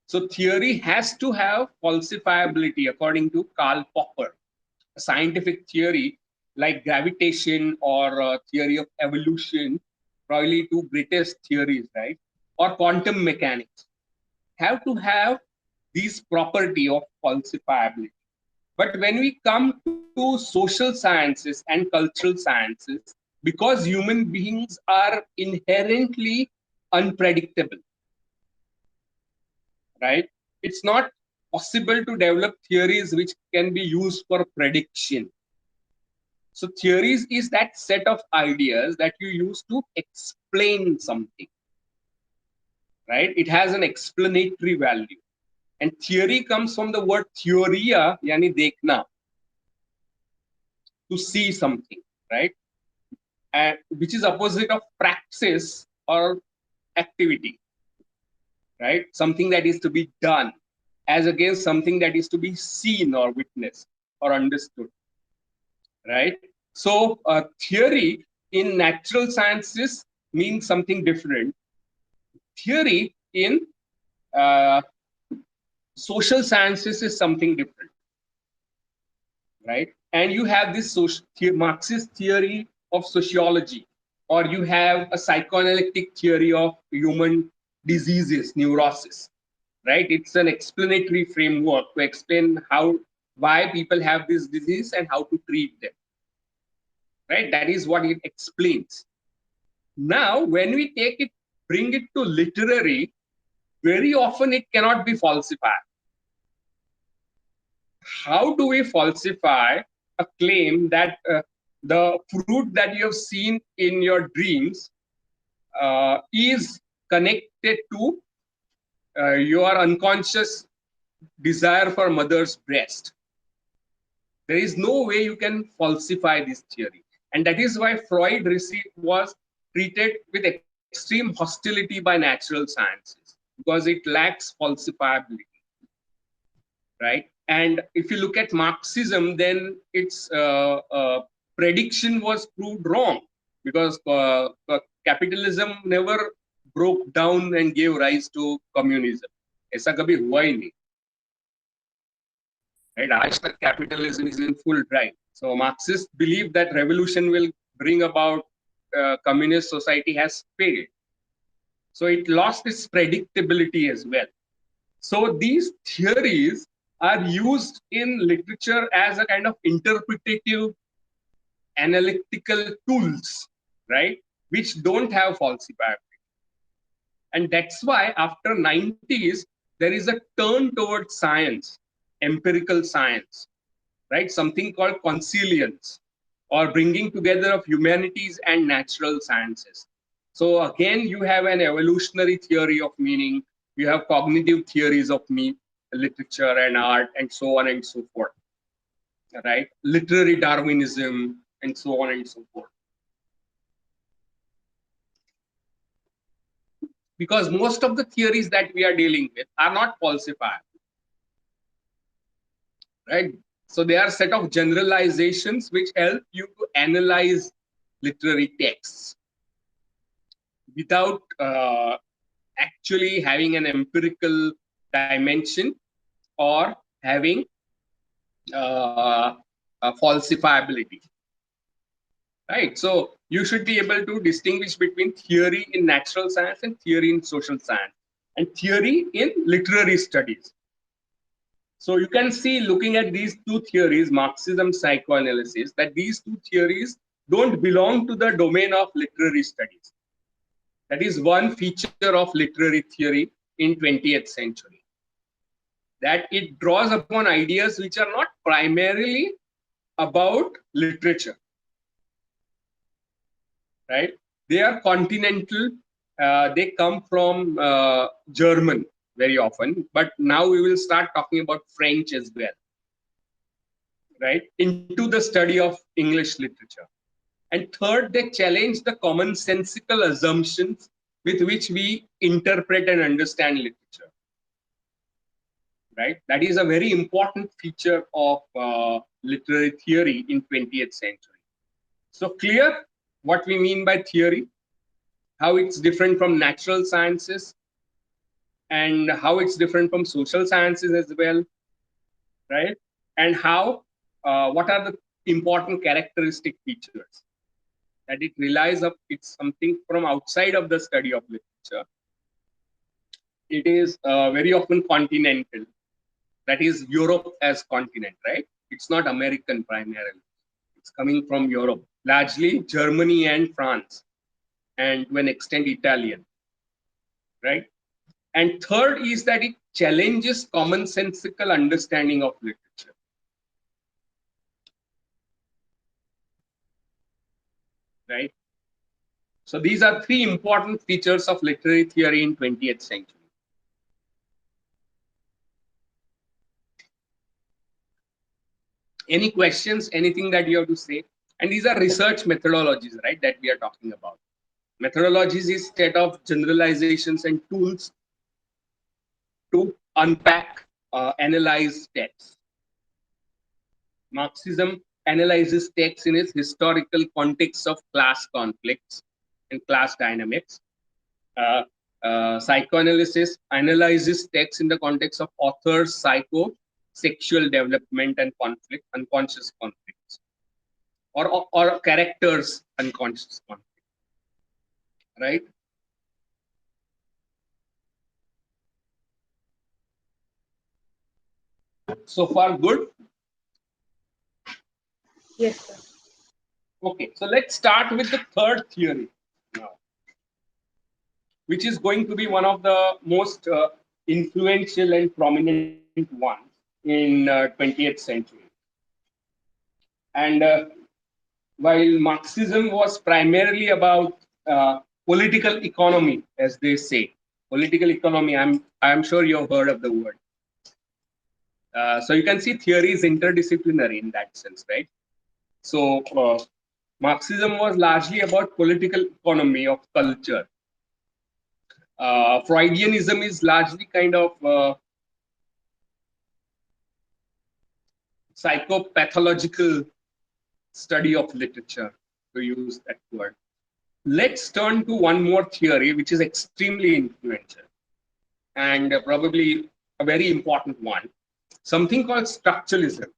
So theory has to have falsifiability according to Karl Popper. A scientific theory like gravitation or theory of evolution, probably two greatest theories, right? Or quantum mechanics, have to have these property of falsifiability. But when we come to social sciences and cultural sciences, because human beings are inherently unpredictable, right? It's not possible to develop theories which can be used for prediction. So theories is that set of ideas that you use to explain something, right? It has an explanatory value. And theory comes from the word theoria, yani dekhna, to see something, right? And which is opposite of praxis or activity, right? Something that is to be done, as against something that is to be seen or witnessed or understood, right? So theory in natural sciences means something different. Theory in uh, social sciences is something different, right? And you have this Marxist theory of sociology, or you have a psychoanalytic theory of human diseases, neurosis, right? It's an explanatory framework to explain why people have this disease and how to treat them, right? That is what it explains. Now, when we bring it to literary, very often it cannot be falsified. How do we falsify a claim that the fruit that you have seen in your dreams is connected to your unconscious desire for mother's breast? There is no way you can falsify this theory. And that is why Freud was treated with extreme hostility by natural sciences, because it lacks falsifiability, right? And if you look at Marxism, then its prediction was proved wrong, because capitalism never broke down and gave rise to communism. ऐसा कभी हुआ ही नहीं, right? आज तक capitalism is in full drive. So Marxists believe that revolution will bring about communist society has failed. So it lost its predictability as well. So these theories are used in literature as a kind of interpretative analytical tools, right? Which don't have falsifiability. And that's why after 90s, there is a turn towards science, empirical science, right? Something called consilience, or bringing together of humanities and natural sciences. So again, you have an evolutionary theory of meaning, you have cognitive theories of literature and art, and so on and so forth, right? Literary Darwinism, and so on and so forth. Because most of the theories that we are dealing with are not falsifiable, right? So they are set of generalizations which help you to analyze literary texts without actually having an empirical dimension or having a falsifiability, right? So you should be able to distinguish between theory in natural science and theory in social science, and theory in literary studies. So you can see, looking at these two theories, Marxism, psychoanalysis, that these two theories don't belong to the domain of literary studies. That is one feature of literary theory in 20th century, that it draws upon ideas which are not primarily about literature, right? They are continental. They come from German very often, but now we will start talking about French as well, right? Into the study of English literature. And third, they challenge the commonsensical assumptions with which we interpret and understand literature, right? That is a very important feature of literary theory in 20th century. So clear what we mean by theory, how it's different from natural sciences, and how it's different from social sciences as well, right? And how, what are the important characteristic features? That it relies on, it's something from outside of the study of literature. It is very often continental. That is Europe as continent, right? It's not American primarily. It's coming from Europe, largely Germany and France, and to an extent Italian, right? And third is that it challenges commonsensical understanding of literature. Right? So these are three important features of literary theory in 20th century. Any questions, anything that you have to say? And these are research methodologies, right, that we are talking about. Methodologies is set of generalizations and tools to unpack, analyze texts. Marxism analyzes texts in its historical context of class conflicts and class dynamics. Psychoanalysis analyzes texts in the context of authors' psycho-sexual development and conflict, unconscious conflicts, or characters' unconscious conflict, right? So far, good? Yes, sir. Okay, so let's start with the third theory now, which is going to be one of the most influential and prominent ones in 20th century. And while Marxism was primarily about political economy, as they say, political economy, I'm sure you've heard of the word. So you can see theory is interdisciplinary in that sense, right? So Marxism was largely about political economy of culture. Freudianism is largely kind of psychopathological study of literature, to use that word. Let's turn to one more theory, which is extremely influential and probably a very important one, something called structuralism.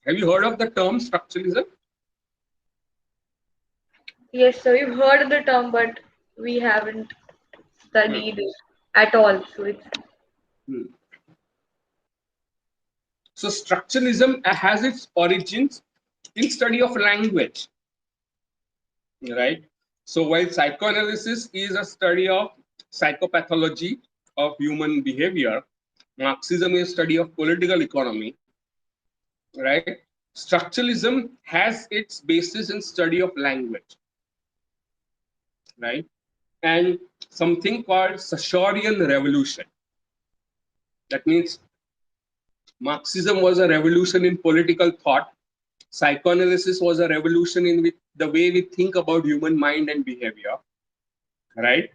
Have you heard of the term structuralism? Yes, sir. We've heard of the term, but we haven't studied it at all. So it's Hmm. So structuralism has its origins in study of language, right? So while psychoanalysis is a study of psychopathology of human behavior, Marxism is a study of political economy, right? Structuralism has its basis in study of language, right? And something called Saussurean revolution. That means Marxism was a revolution in political thought. Psychoanalysis was a revolution in the way we think about human mind and behavior, right?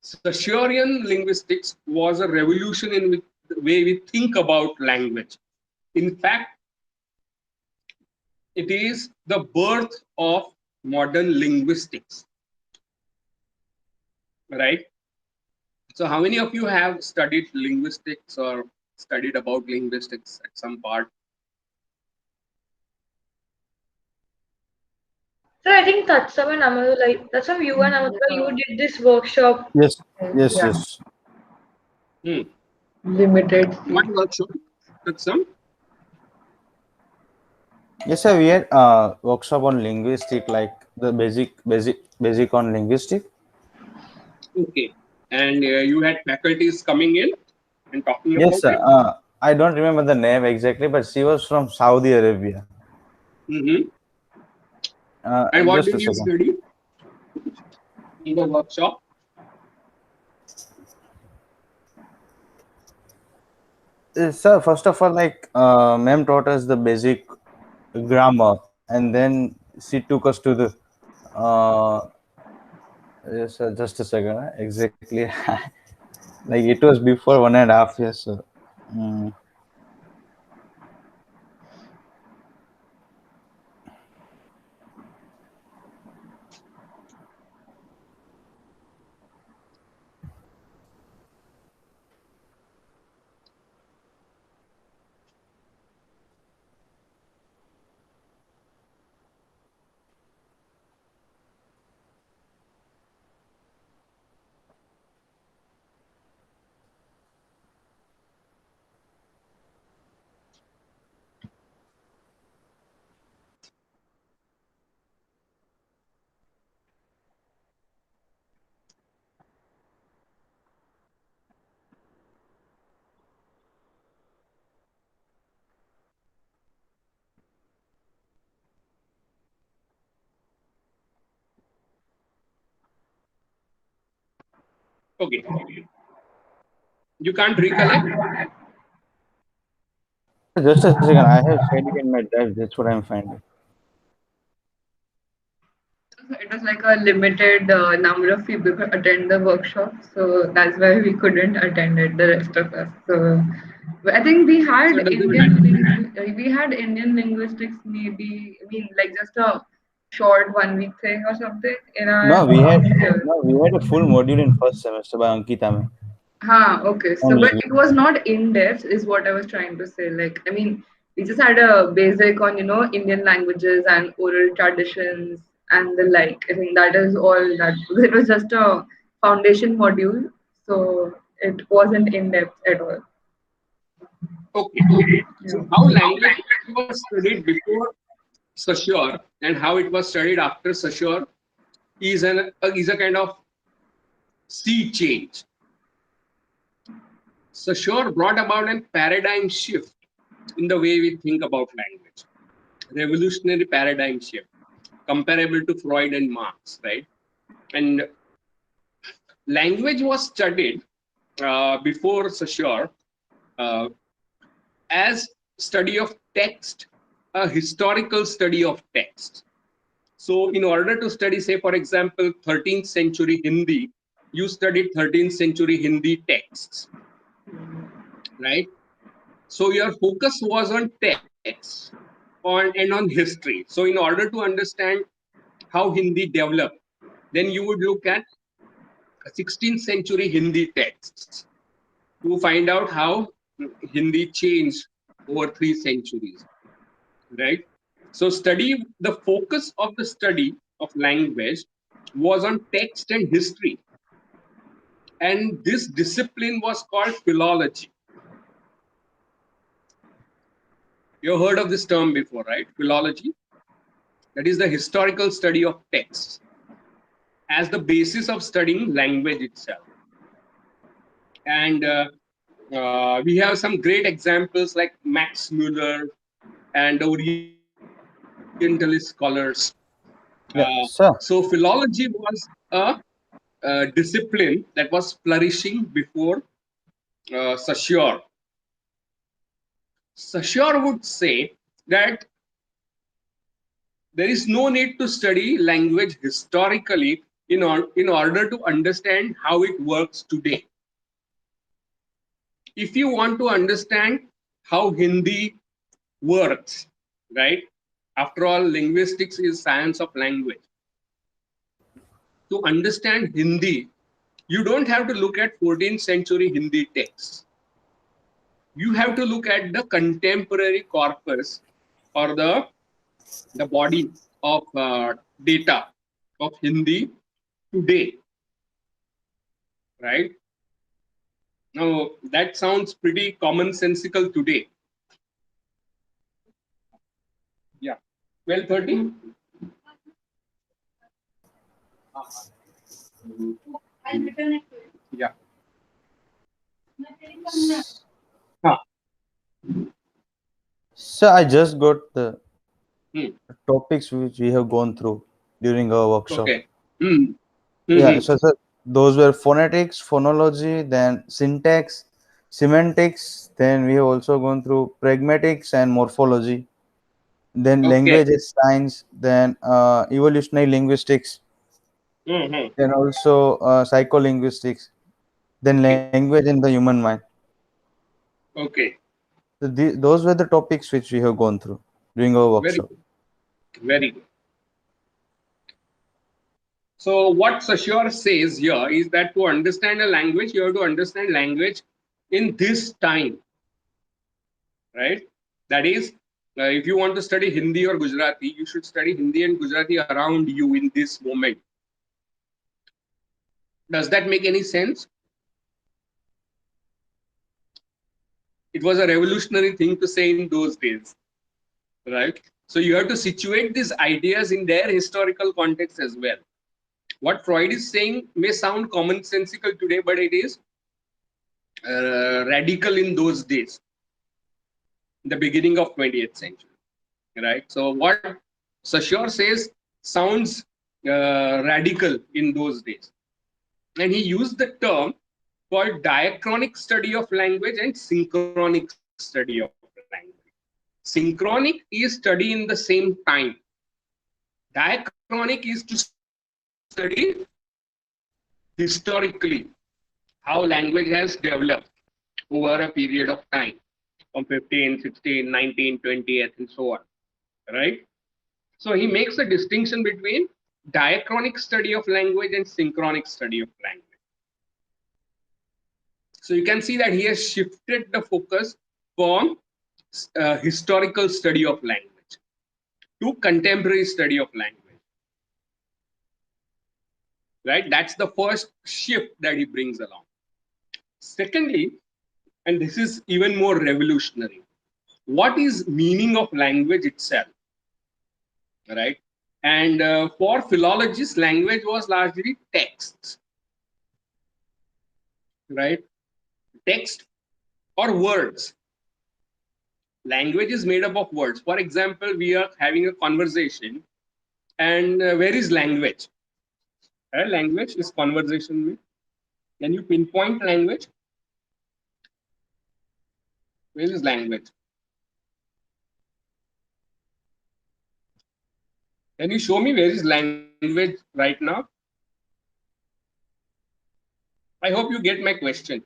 Saussurean linguistics was a revolution in the way we think about language. In fact, it is the birth of modern linguistics, right? So, how many of you have studied linguistics or studied about linguistics at some part? So I think Tatsam and Amadu, like Tatsam, you and Amadu, you did this workshop. Yes, yes, Yeah. yes. Hmm. Limited. What workshop? Some? Yes, sir. We had workshop on linguistic, like the basic on linguistic. Okay. And you had faculties coming in and talking Yes, about sir. it? I don't remember the name exactly, but she was from Saudi Arabia. Mm-hmm. And what Just did a you second. study in the workshop? Sir, first of all, like ma'am taught us the basic grammar, and then she took us to the. Uh, yes, sir. Just a second. Exactly. Like it was before 1.5 years. So. Mm. Okay. You can't recollect? Just a second. I have said it in my drive. That's what I'm finding. It was like a limited number of people could attend the workshop, so that's why we couldn't attend it. The rest of us. So but I think So it doesn't matter. We had Indian linguistics, maybe. I mean, like just a short 1 week thing or something in our No, we had first year. no, we had a full module in first semester by Ankita ma'am Okay. on So, but it was not in depth, is what I was trying to say. Like, I mean, we just had a basic on, Indian languages and oral traditions and the like. I think that is all that. It was just a foundation module. So, it wasn't in depth at all. Okay. Yeah. So how language was studied before Saussure and how it was studied after Saussure is a kind of sea change. Saussure brought about a paradigm shift in the way we think about language, revolutionary paradigm shift, comparable to Freud and Marx, right? And language was studied before Saussure uh, as study of text, a historical study of text. So, in order to study, say, for example, 13th century Hindi, you studied 13th century Hindi texts, right? So, your focus was on text and on history. So, in order to understand how Hindi developed, then you would look at 16th century Hindi texts to find out how Hindi changed over 3 centuries, right? So the focus of the study of language was on text and history, and this discipline was called philology. You heard of this term before, right? Philology. That is the historical study of texts as the basis of studying language itself. And we have some great examples like Max Muller and the Orientalist scholars. So Yeah, sir. philology was a discipline that was flourishing before Saussure. Saussure would say that there is no need to study language historically in order to understand how it works today. If you want to understand how Hindi works, right? After all, linguistics is science of language. To understand Hindi, you don't have to look at 14th century Hindi texts. You have to look at the contemporary corpus or the body of data of Hindi today, right? Now, that sounds pretty commonsensical today. Yeah. 12:30? Yeah. Huh. So I just got the Hmm. topics which we have gone through during our workshop. Okay. Hmm. Yeah, Mm-hmm. so those were phonetics, phonology, then syntax, semantics. Then we have also gone through pragmatics and morphology. Then Okay. language as science. Then evolutionary linguistics. Mm-hmm. Then also psycholinguistics. Then language in the human mind. Okay. So those were the topics which we have gone through during our Very workshop. good. Very good. So what Saussure says here is that to understand a language, you have to understand language in this time, right? That is, if you want to study Hindi or Gujarati, you should study Hindi and Gujarati around you in this moment. Does that make any sense? It was a revolutionary thing to say in those days, right? So you have to situate these ideas in their historical context as well. What Freud is saying may sound commonsensical today, but it is radical in those days, in the beginning of 20th century, right? So what Saussure says sounds radical in those days, and he used the term called diachronic study of language and synchronic study of language. Synchronic is study in the same time. Diachronic is to study historically how language has developed over a period of time from 15, 16, 19, 20th, and so on. Right? So he makes a distinction between diachronic study of language and synchronic study of language. So you can see that he has shifted the focus from historical study of language to contemporary study of language. Right? That's the first shift that he brings along. Secondly, and this is even more revolutionary, what is meaning of language itself? Right? And for philologists, language was largely texts, right? Text or words. Language is made up of words. For example, we are having a conversation, and where is language? Language is conversation. Can you pinpoint language? Where is language? Can you show me where is language right now? I hope you get my question.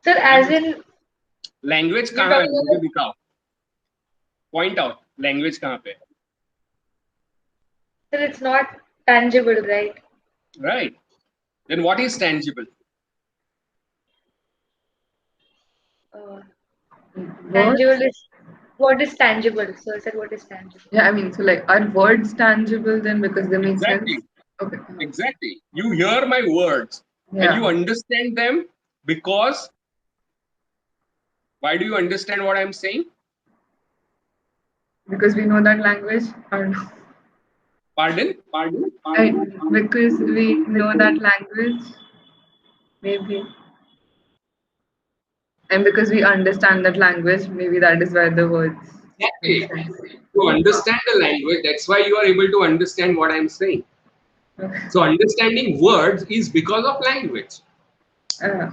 Sir, as Language, in language you're कहाँ है? talking मुझे about, दिखाओ. Point out. Language कहाँ पे? sir, it's not tangible, right? Right. Then what is tangible? Uh, Words? tangible is what is tangible? So I said, what is tangible? Yeah, I mean, so like, are words tangible then because they make sense? Exactly. Okay. Exactly. You hear my words and you Yeah. understand them because why do you understand what I'm saying? Because we know that language. Or no? Pardon? I, because we know that language, maybe. And because we understand that language, maybe that is why the words make Exactly. sense. To understand the language, that's why you are able to understand what I'm saying. Okay. So understanding words is because of language, Uh,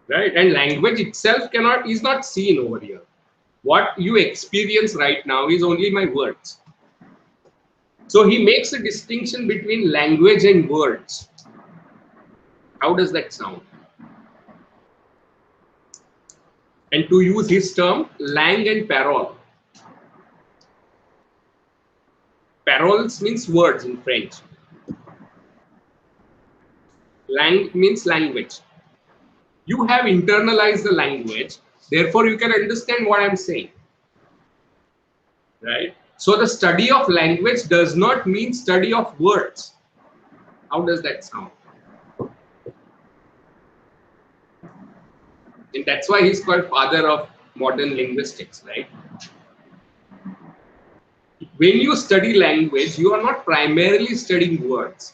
right? And language itself is not seen over here. What you experience right now is only my words. So he makes a distinction between language and words. How does that sound? And to use his term, langue and parole. Paroles means words in French. Langue means language. You have internalized the language, therefore you can understand what I'm saying. Right? So the study of language does not mean study of words. How does that sound? And that's why he's called father of modern linguistics, right? When you study language, you are not primarily studying words.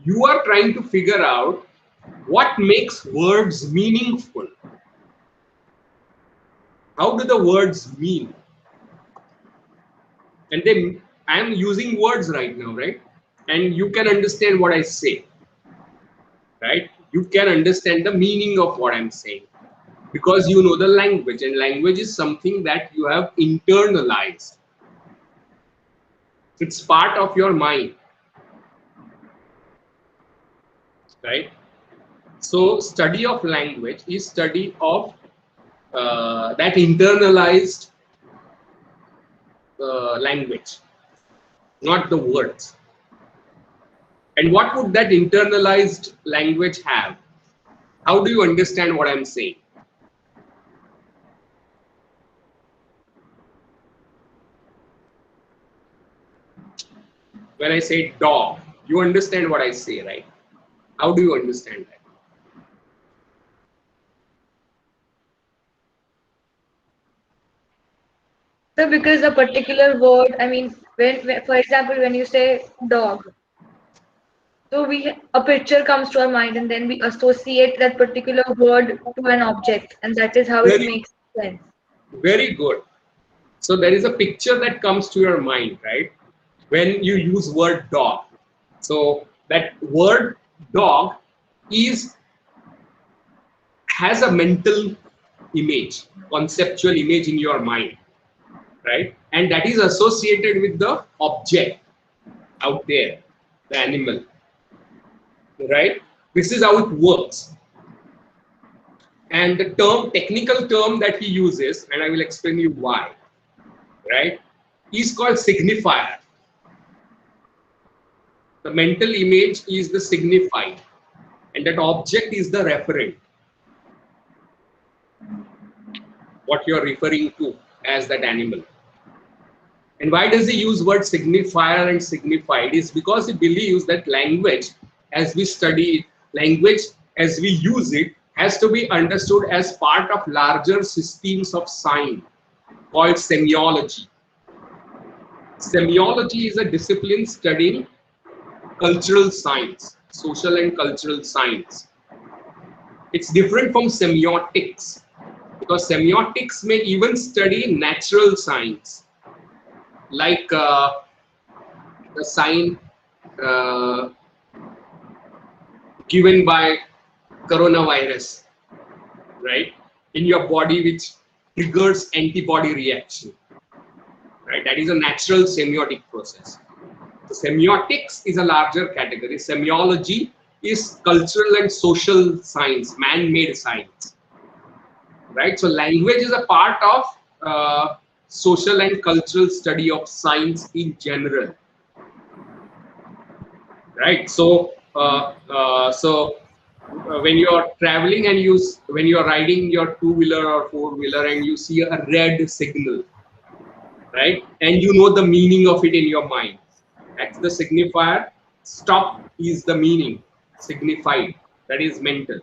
You are trying to figure out what makes words meaningful. How do the words mean? And then I am using words right now, right? And you can understand what I say, right? You can understand the meaning of what I'm saying because you know the language, and language is something that you have internalized. It's part of your mind, right? So study of language is study of that internalized language, not the words. And what would that internalized language have? How do you understand what I'm saying? When I say dog, you understand what I say, right? How do you understand that? So because a particular word, I mean, for example, when you say dog, so a picture comes to our mind, and then we associate that particular word to an object, and that is how it Very, makes sense. very good. So there is a picture that comes to your mind, right? When you use word dog. So that word dog is has a mental image, conceptual image in your mind, right? And that is associated with the object out there, the animal, right? This is how it works. And the technical term that he uses, and I will explain you why, right, is called signifier. The mental image is the signified, and that object is the referent, what you're referring to as that animal. And why does he use word signifier and signified? Is because he believes that language, as we study it, language as we use it, has to be understood as part of larger systems of science called semiology. Semiology is a discipline studying cultural science, social and cultural science. It's different from semiotics because semiotics may even study natural science, like the sign uh, given by coronavirus, right, in your body, which triggers antibody reaction, right? That is a natural semiotic process. So semiotics is a larger category. Semiology is cultural and social science, man-made science, right? So language is a part of social and cultural study of science in general, right? So when you are traveling and when you are riding your two-wheeler or four-wheeler and you see a red signal, right, and you know the meaning of it in your mind, That's the signifier. Stop is the meaning. Signified. That is mental.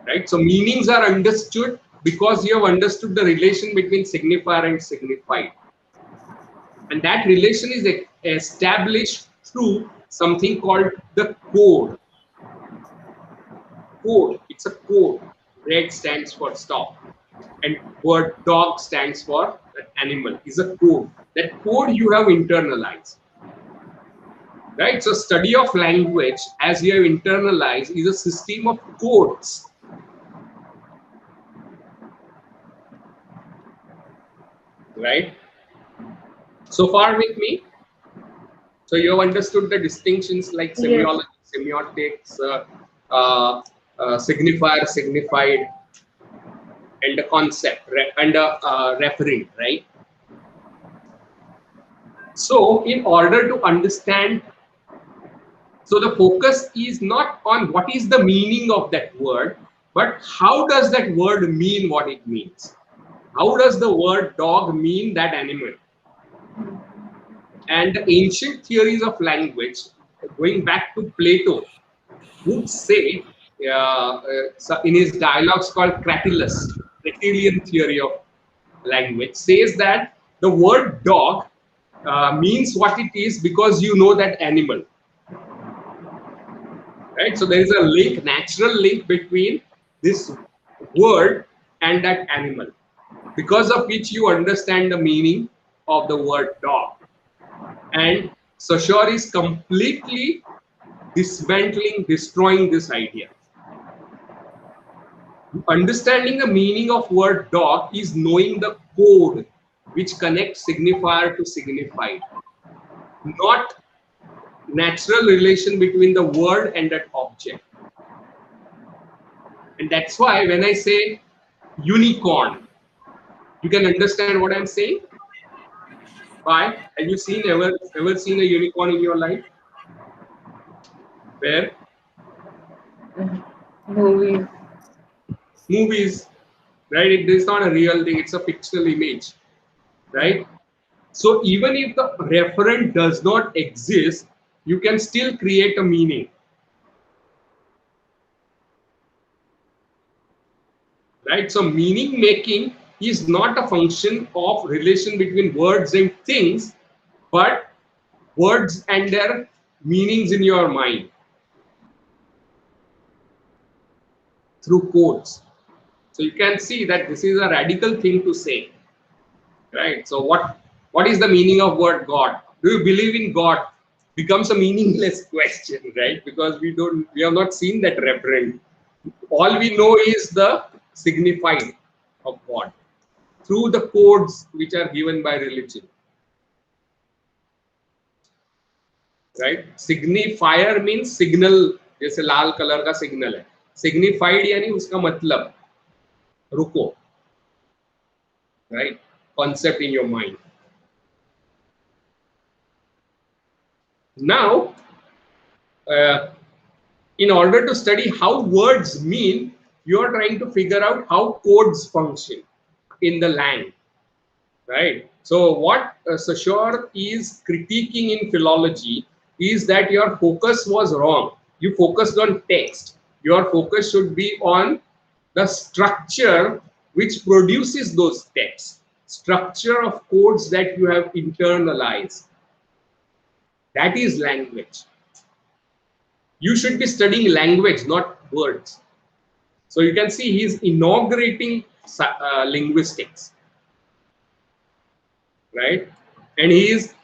Right? So meanings are understood because you have understood the relation between signifier and signified. And that relation is established through something called the code. Code. It's a code. Red stands for stop. And word dog stands for animal. Is a code. That code you have internalized. Right? So study of language, as you have internalized, is a system of codes. Right? So far with me? So you have understood the distinctions like Yes. semiology, semiotics, signifier, signified, and the concept, and referent, right? So in order to understand, so the focus is not on what is the meaning of that word, but how does that word mean what it means? How does the word dog mean that animal? And the ancient theories of language, going back to Plato, would say so in his dialogues called Cratylus, Cratyllian theory of language, says that the word dog means what it is because you know that animal. Right? So there is a link, natural link between this word and that animal, because of which you understand the meaning of the word dog. And Saussure is completely dismantling, destroying this idea. Understanding the meaning of word dog is knowing the code which connects signifier to signified, not natural relation between the word and that object. And that's why when I say unicorn, you can understand what I'm saying. Why? Have you ever seen a unicorn in your life? Where? Movies. Movies, right? It is not a real thing, it's a fictional image, right? So even if the referent does not exist, you can still create a meaning, right? So meaning making is not a function of relation between words and things, but words and their meanings in your mind through codes. So you can see that this is a radical thing to say, right? So what is the meaning of word God? Do you believe in God? Becomes a meaningless question, right? Because we have not seen that referent. All we know is the signified of God through the codes which are given by religion, right? Signifier means signal, जैसे लाल colour का signal है. Signified यानी उसका मतलब रुको, right? Concept in your mind. Now, in order to study how words mean, you are trying to figure out how codes function in the land, right? So what Saussure is critiquing in philology is that your focus was wrong. You focused on text. Your focus should be on the structure which produces those texts, structure of codes that you have internalized. That is language. You should be studying language, not words. So you can see he's inaugurating linguistics, right? And he is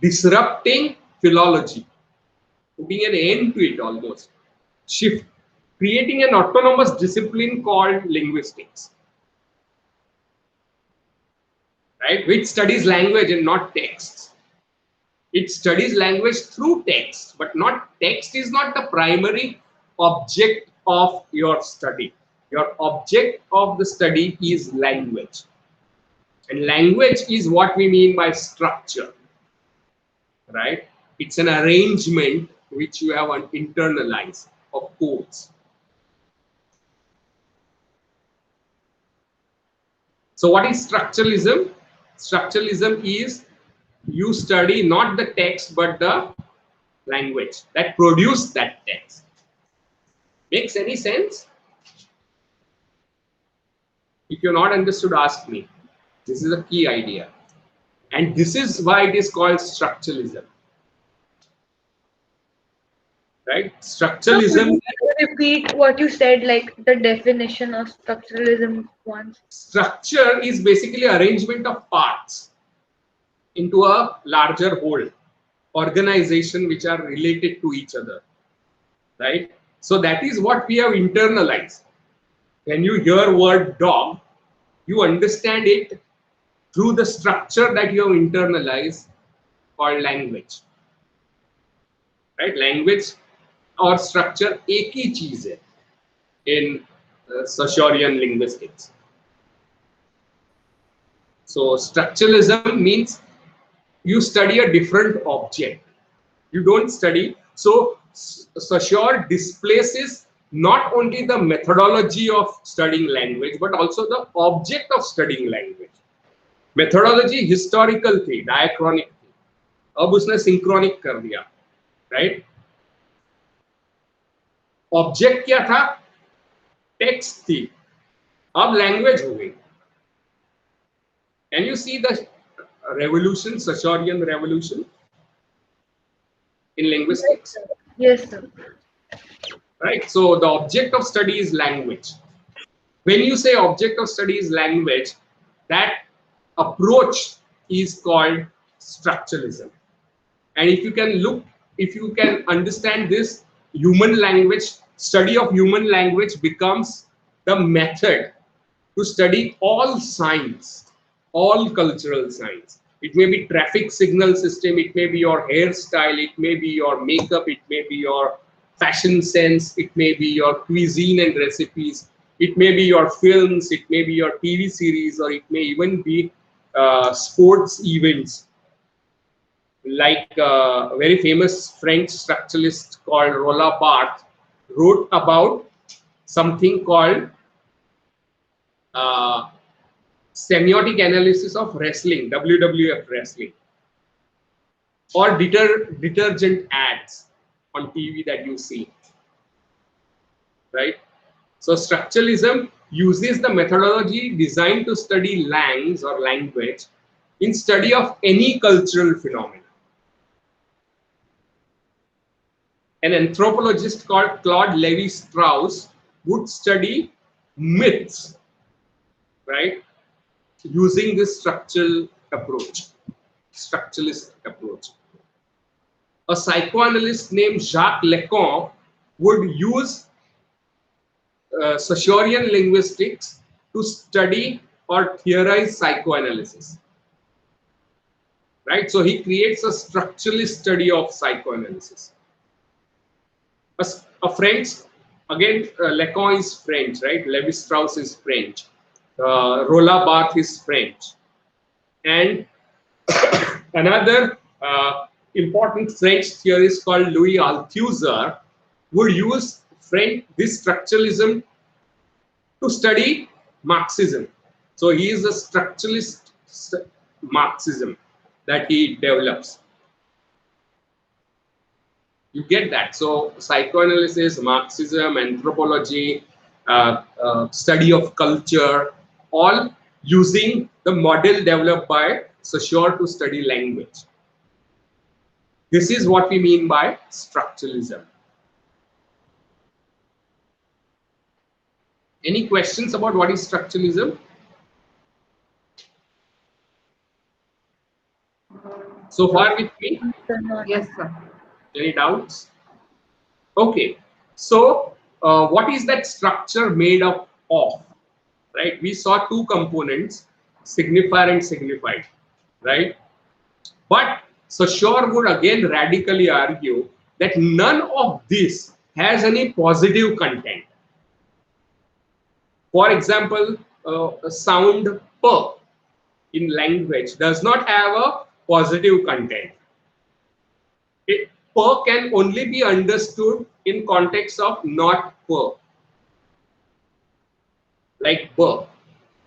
disrupting philology, putting an end to it almost, shift, creating an autonomous discipline called linguistics, right? Which studies language and not texts. It studies language through text, but not text is not the primary object of your study. Your object of the study is language. And language is what we mean by structure, right? It's an arrangement which you have internalized of codes. So what is structuralism? Structuralism is you study not the text but the language that produced that text. Makes any sense? If you're not understood, ask me. This is a key idea. And this is why it is called structuralism. Right? So could Structuralism. you repeat what you said, like the definition of structuralism once? Structure is basically arrangement of parts into a larger whole, organization which are related to each other. Right? So that is what we have internalized. When you hear word dog, you understand it through the structure that you have internalized called language. Right? Language और structure एक ही चीज है in Saussurian linguistics. So structuralism means you study a different object. You don't study. So Saussure displaces not only the methodology of studying language but also the object of studying language. Methodology historical थी, diachronic थी. अब उसने synchronic कर दिया, right? Object क्या था? Text थी, अब लैंग्वेज हो गई. Can you see the revolution, Saussurian revolution in linguistics? Yes, sir. Right. So the object of study is language. When you say object of study is language, that approach is called structuralism. And if you can look, if you can understand this, human language, study of human language becomes the method to study all science, all cultural science. It may be traffic signal system, it may be your hairstyle, it may be your makeup, it may be your fashion sense, it may be your cuisine and recipes, it may be your films, it may be your TV series, or it may even be sports events. Like a very famous French structuralist called Roland Barthes wrote about something called semiotic analysis of wrestling, WWF wrestling, or detergent ads on TV that you see, right? So structuralism uses the methodology designed to study language or language in study of any cultural phenomenon. An anthropologist called Claude Lévi-Strauss would study myths, right, using this structural approach, structuralist approach. A psychoanalyst named Jacques Lacan would use Saussurian linguistics to study or theorize psychoanalysis, right? So he creates a structuralist study of psychoanalysis. A French, again, Lacan is French, right? Lévi-Strauss is French. Roland Barthes is French. And another important French theorist called Louis Althusser would use this structuralism to study Marxism. So he is a structuralist Marxism that he develops. You get that? So psychoanalysis, Marxism, anthropology, study of culture, all using the model developed by Saussure to study language. This is what we mean by structuralism. Any questions about what is structuralism? So far with me? Yes, sir. Any doubts? Okay. So what is that structure made up of? Right? We saw two components, signifier and signified. Right? But Saussure would again radically argue that none of this has any positive content. For example, a sound p in language does not have a positive content. P can only be understood in context of not p, like b.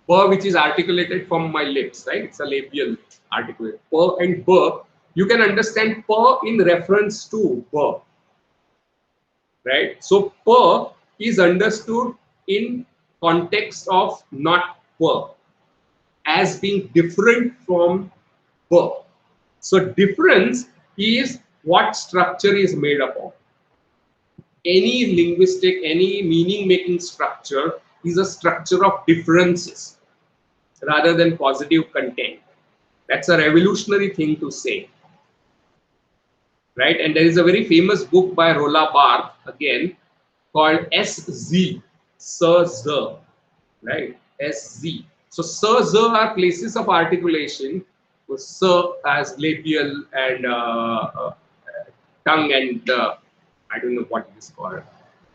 per which is articulated from my lips, right? It's a labial articulate. Per and per, you can understand per in reference to per, right? So per is understood in context of not per, as being different from per. So difference is what structure is made up of. Any linguistic, any meaning making structure is a structure of differences rather than positive content. That's a revolutionary thing to say, right? And there is a very famous book by Roland Barthes again called SZ, Sir Z, right? SZ. So Sir Z are places of articulation, with Sir as labial and tongue and I don't know what it is called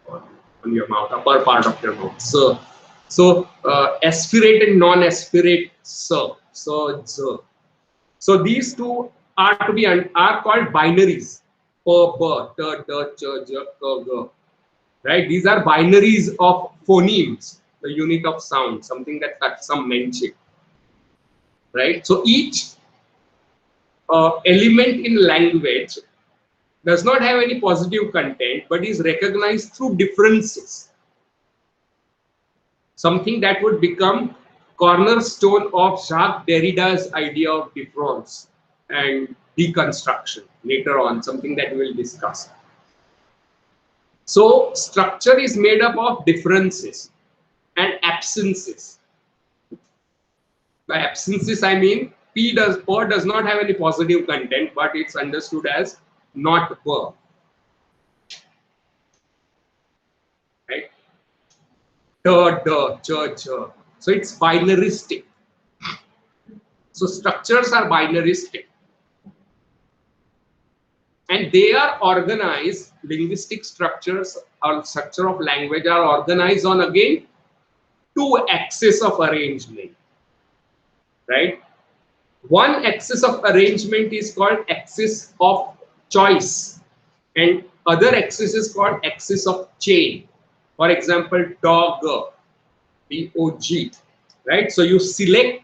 on your mouth, upper part of your mouth. So aspirate and non-aspirate Sir, Z. So these two are to be are called binaries. Per, ch, j, k, g. Right? These are binaries of phonemes, the unit of sound, something that some mentioned. Right? So each element in language does not have any positive content, but is recognized through differences. Something that would become cornerstone of Jacques Derrida's idea of difference and deconstruction later on, something that we will discuss. So structure is made up of differences and absences. By absences, I mean per does not have any positive content, but it's understood as not per. Right? Ch. So it's binaristic. So structures are binaristic. And they are organized, linguistic structures or structure of language are organized on again two axes of arrangement. Right? One axis of arrangement is called axis of choice, and other axis is called axis of chain. For example, dog, D-O-G, right? So you select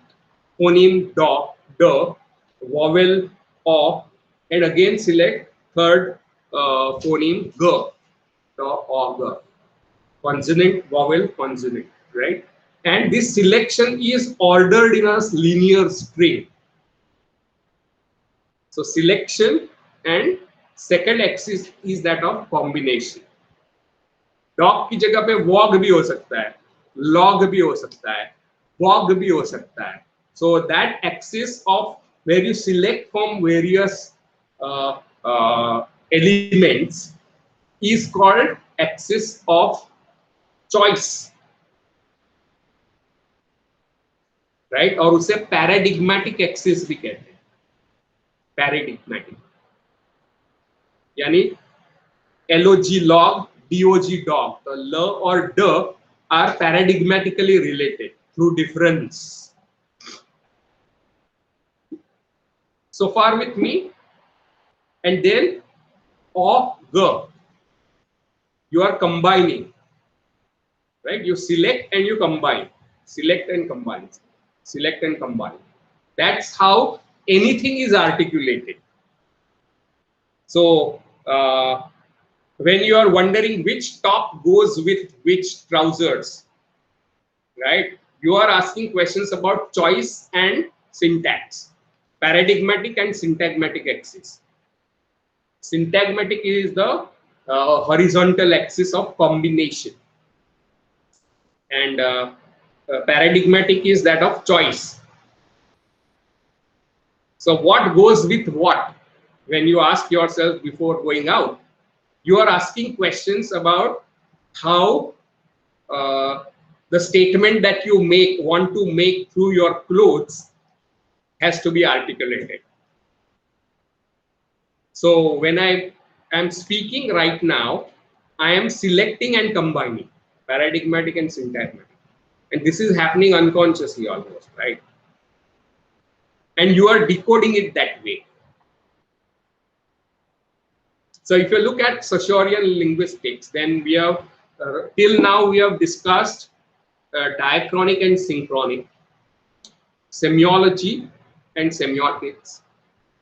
phoneme dog, d, vowel o, and again select third phoneme g, o, g, consonant, vowel, consonant, right? And this selection is ordered in a linear string. So selection and second axis is that of combination. Dog की जगह पे वॉग भी हो सकता है, log भी हो सकता है, वॉग भी हो सकता है. So that axis of where you select from various elements is called axis of choice, right? और उसे paradigmatic axis भी कहते हैं. Paradigmatic यानी log log, dog dog, the l or d are paradigmatically related through difference. So far with me. And then of g, you are combining, right? You select and you combine, select and combine, select and combine. That's how anything is articulated. So when you are wondering which top goes with which trousers, right? You are asking questions about choice and syntax, paradigmatic and syntagmatic axis. Syntagmatic is the horizontal axis of combination, and paradigmatic is that of choice. So what goes with what? When you ask yourself before going out, you are asking questions about how the statement that you want to make through your clothes has to be articulated. So when I am speaking right now, I am selecting and combining paradigmatic and syntagmatic. And this is happening unconsciously almost, right? And you are decoding it that way. So if you look at Saussurian linguistics, then we have, till now we have discussed diachronic and synchronic. semiology and semiotics,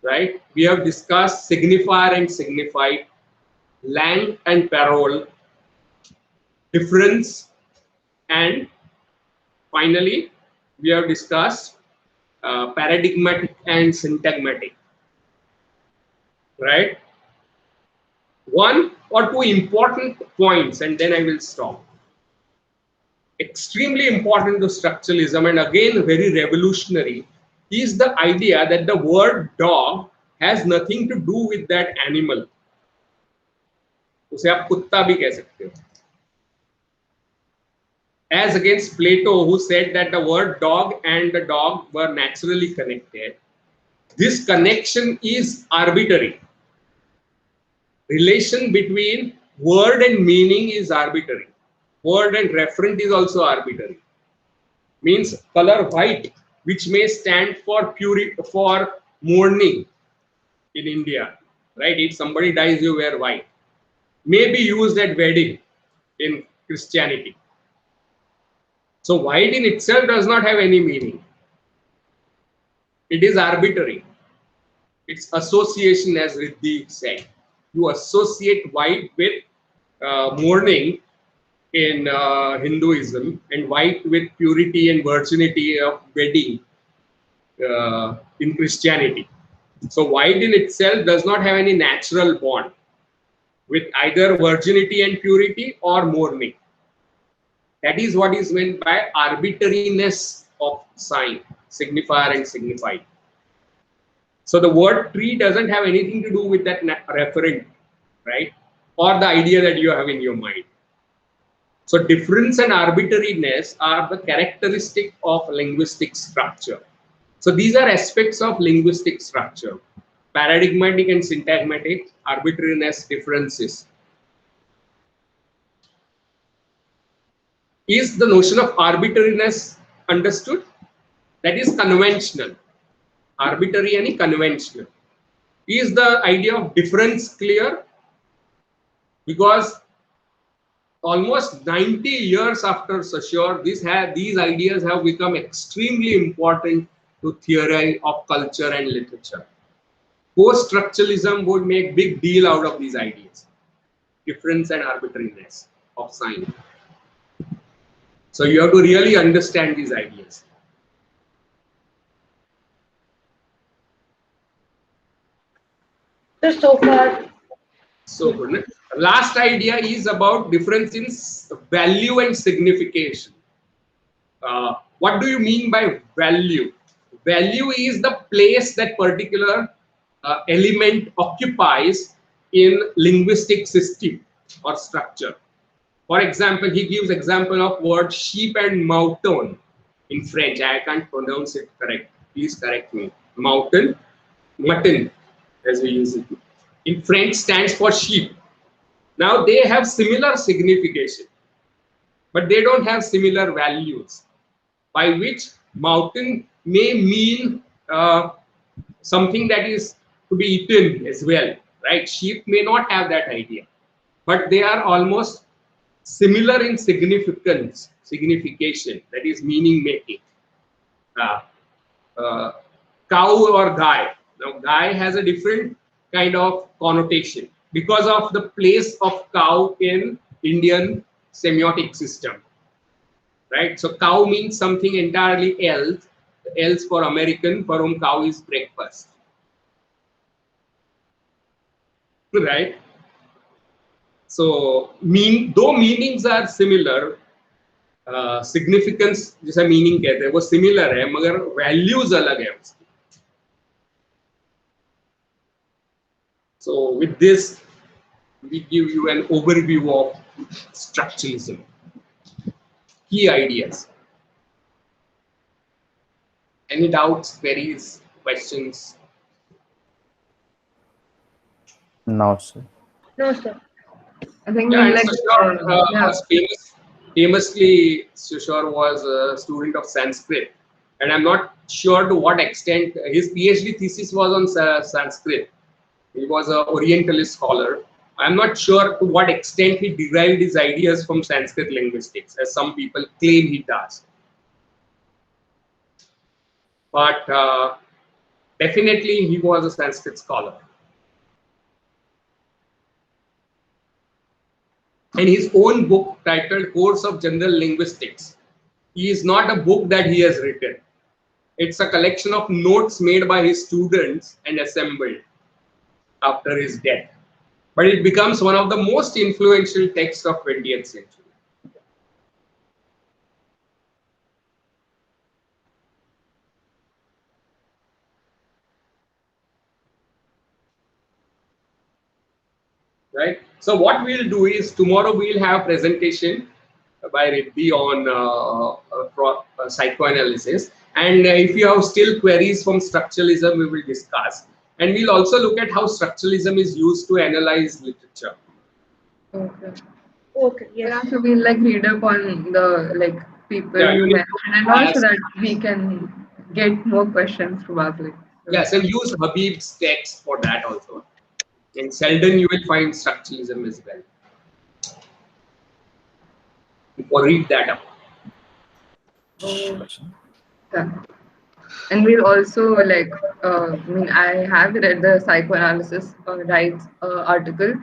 right? We have discussed signifier and signified, lang and parole, difference, and finally, we have discussed paradigmatic and syntagmatic, right? One or two important points, and then I will stop. Extremely important to structuralism, and again very revolutionary, is the idea that the word dog has nothing to do with that animal. उसे आप कुत्ता भी कह सकते हो. As against Plato, who said that the word dog and the dog were naturally connected. This connection is arbitrary. Relation between word and meaning is arbitrary. Word and referent is also arbitrary. Means color white, which may stand for for mourning in India, right? If somebody dies, you wear white. May be used at wedding in Christianity. So white in itself does not have any meaning. It is arbitrary. It's association, as Riddhi said. You associate white with mourning in Hinduism and white with purity and virginity of wedding in Christianity. So white in itself does not have any natural bond with either virginity and purity or mourning. That is what is meant by arbitrariness of sign, signifier and signified. So the word tree doesn't have anything to do with that referent, right? Or the idea that you have in your mind. So difference and arbitrariness are the characteristic of linguistic structure. So these are aspects of linguistic structure: paradigmatic and syntagmatic, arbitrariness, differences. Is the notion of arbitrariness understood? That is conventional. Arbitrary and conventional. Is the idea of difference clear? Because almost 90 years after Saussure, these ideas have become extremely important to theory of culture and literature. Post-structuralism would make big deal out of these ideas. Difference and arbitrariness of sign. So you have to really understand these ideas. So far, So good. Last idea is about difference in value and signification. What do you mean by value? Value is the place that particular element occupies in linguistic system or structure. For example, he gives example of word sheep and mouton in French. I can't pronounce it correct. Please correct me. Mouton, mutton, as we use it. In French stands for sheep. Now they have similar signification, but they don't have similar values, by which mouton may mean something that is to be eaten as well, right? Sheep may not have that idea, but they are almost similar in significance, signification, that is meaning making. Cow or guy. Now guy has a different kind of connotation because of the place of cow in Indian semiotic system, right? So cow means something entirely else for American, for whom cow is breakfast, right? So though meanings are similar, significance जैसा meaning कहते हैं वो similar है, मगर values अलग है उसकी. So with this, we give you an overview of structuralism. Key ideas. Any doubts, queries, questions? No, sir. no, sir. I think Yeah, and like Saussure yeah. was famously, Saussure was a student of Sanskrit, and I'm not sure to what extent his PhD thesis was on Sanskrit. He was an Orientalist scholar. I'm not sure to what extent he derived his ideas from Sanskrit linguistics, as some people claim he does. but definitely he was a Sanskrit scholar. And his own book titled Course of General Linguistics is not a book that he has written. It's a collection of notes made by his students and assembled after his death. But it becomes one of the most influential texts of 20th century. Right. So what we'll do is tomorrow we'll have presentation by Riddhi on psychoanalysis, and if you have still queries from structuralism, we will discuss, and we'll also look at how structuralism is used to analyze literature. Okay. Okay, Yeah, yes. so we'll like read up on the like people Yeah, you you need mentioned and to all so ask, that we can get more questions probably. So, yes, and use Habib's text for that also. In Selden, you will find structuralism as well. Or read that up. oh, yeah. And we'll also like, I mean, I have read the psychoanalysis rights article.